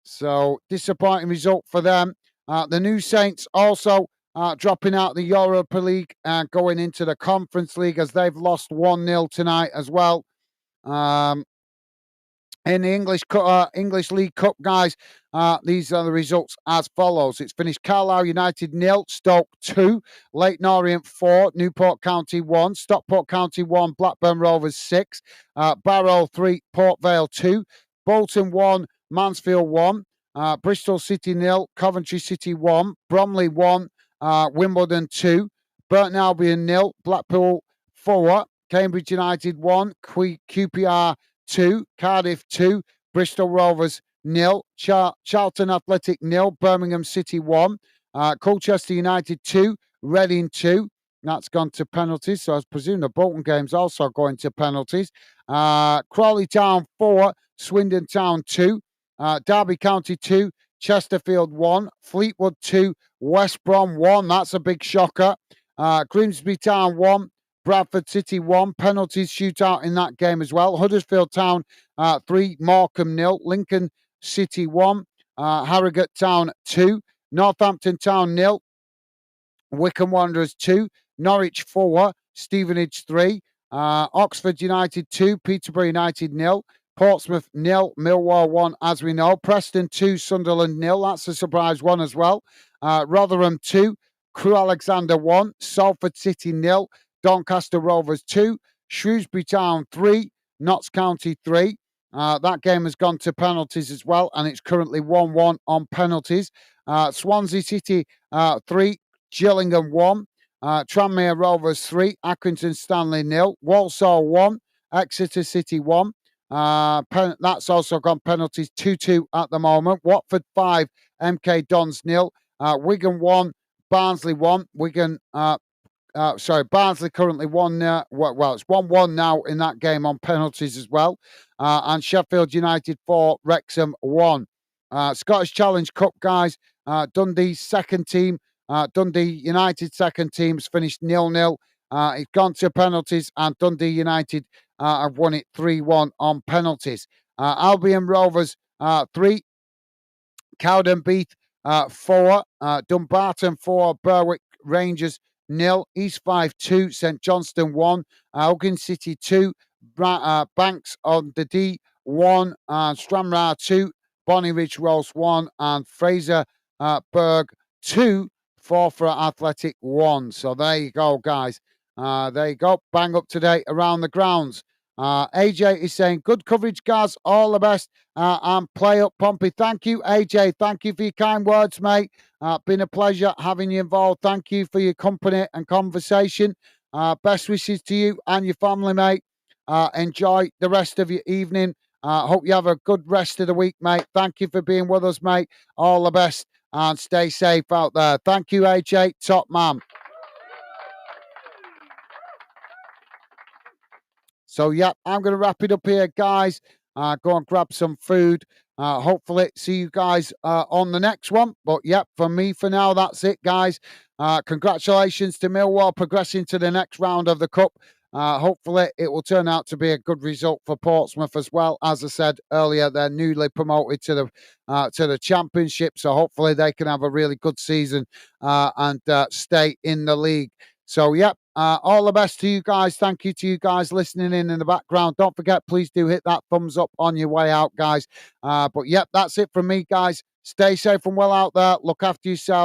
So disappointing result for them. The New Saints also dropping out the Europa League and going into the Conference League as they've lost 1-0 tonight as well. In the English League Cup, guys, these are the results as follows. It's finished Carlisle United 0, Stoke 2, Leyton Orient 4, Newport County 1, Stockport County 1, Blackburn Rovers 6, Barrow 3, Port Vale 2, Bolton 1, Mansfield 1, Bristol City 0, Coventry City 1, Bromley 1, Wimbledon 2, Burton Albion 0, Blackpool 4, Cambridge United 1, QPR 2, Cardiff 2, Bristol Rovers 0, Charlton Athletic 0, Birmingham City 1, Colchester United 2, Reading 2. That's gone to penalties, so I presume the Bolton game's also going to penalties. Crawley Town 4, Swindon Town 2, Derby County 2, Chesterfield 1, Fleetwood 2, West Brom 1. That's a big shocker. Grimsby Town 1, Bradford City 1, penalties shootout in that game as well. Huddersfield Town 3, Morecambe 0, Lincoln City 1, Harrogate Town 2, Northampton Town 0, Wycombe Wanderers 2, Norwich 4, Stevenage 3, Oxford United 2, Peterborough United 0, Portsmouth 0, Millwall 1, as we know. Preston 2, Sunderland 0. That's a surprise one as well. Rotherham 2, Crewe Alexandra 1, Salford City 0, Doncaster Rovers 2, Shrewsbury Town 3, Notts County 3. That game has gone to penalties as well, and it's currently 1-1 on penalties. Swansea City 3, Gillingham 1, Tranmere Rovers 3, Accrington Stanley 0, Walsall 1, Exeter City 1. That's also gone penalties 2-2 at the moment. Watford 5, MK Dons 0, Wigan 1, Barnsley 1. Barnsley currently 1. Well, it's 1-1 now in that game on penalties as well. And Sheffield United 4, Wrexham 1. Scottish Challenge Cup, guys. Dundee's second team, Dundee United second team's finished 0-0. It's gone to penalties, and Dundee United have won it 3-1 on penalties. Albion Rovers 3, Cowdenbeath 4, Dumbarton 4, Berwick Rangers 0, East Fife 2, St Johnstone 1, Elgin City 2, Banks on the D 1, Stranraer 2, Bonnie Ridge Rolls 1, and Fraser Berg 2, Forfar Athletic 1. So there you go, guys. There you go. Bang up to date around the grounds. AJ is saying, good coverage, Gaz. All the best. And play up, Pompey. Thank you, AJ. Thank you for your kind words, mate. Been a pleasure having you involved. Thank you for your company and conversation. Best wishes to you and your family, mate. Enjoy the rest of your evening. Hope you have a good rest of the week, mate. Thank you for being with us, mate. All the best and stay safe out there. Thank you, AJ. Top man. So, yeah, I'm going to wrap it up here, guys. Go and grab some food. Hopefully, see you guys on the next one. But, yeah, for me, for now, that's it, guys. Congratulations to Millwall progressing to the next round of the Cup. Hopefully, it will turn out to be a good result for Portsmouth as well. As I said earlier, they're newly promoted to the Championship, so hopefully they can have a really good season and stay in the league. So, yeah, all the best to you guys. Thank you to you guys listening in the background. Don't forget, please do hit that thumbs up on your way out, guys. But, yeah, that's it from me, guys. Stay safe and well out there. Look after yourselves.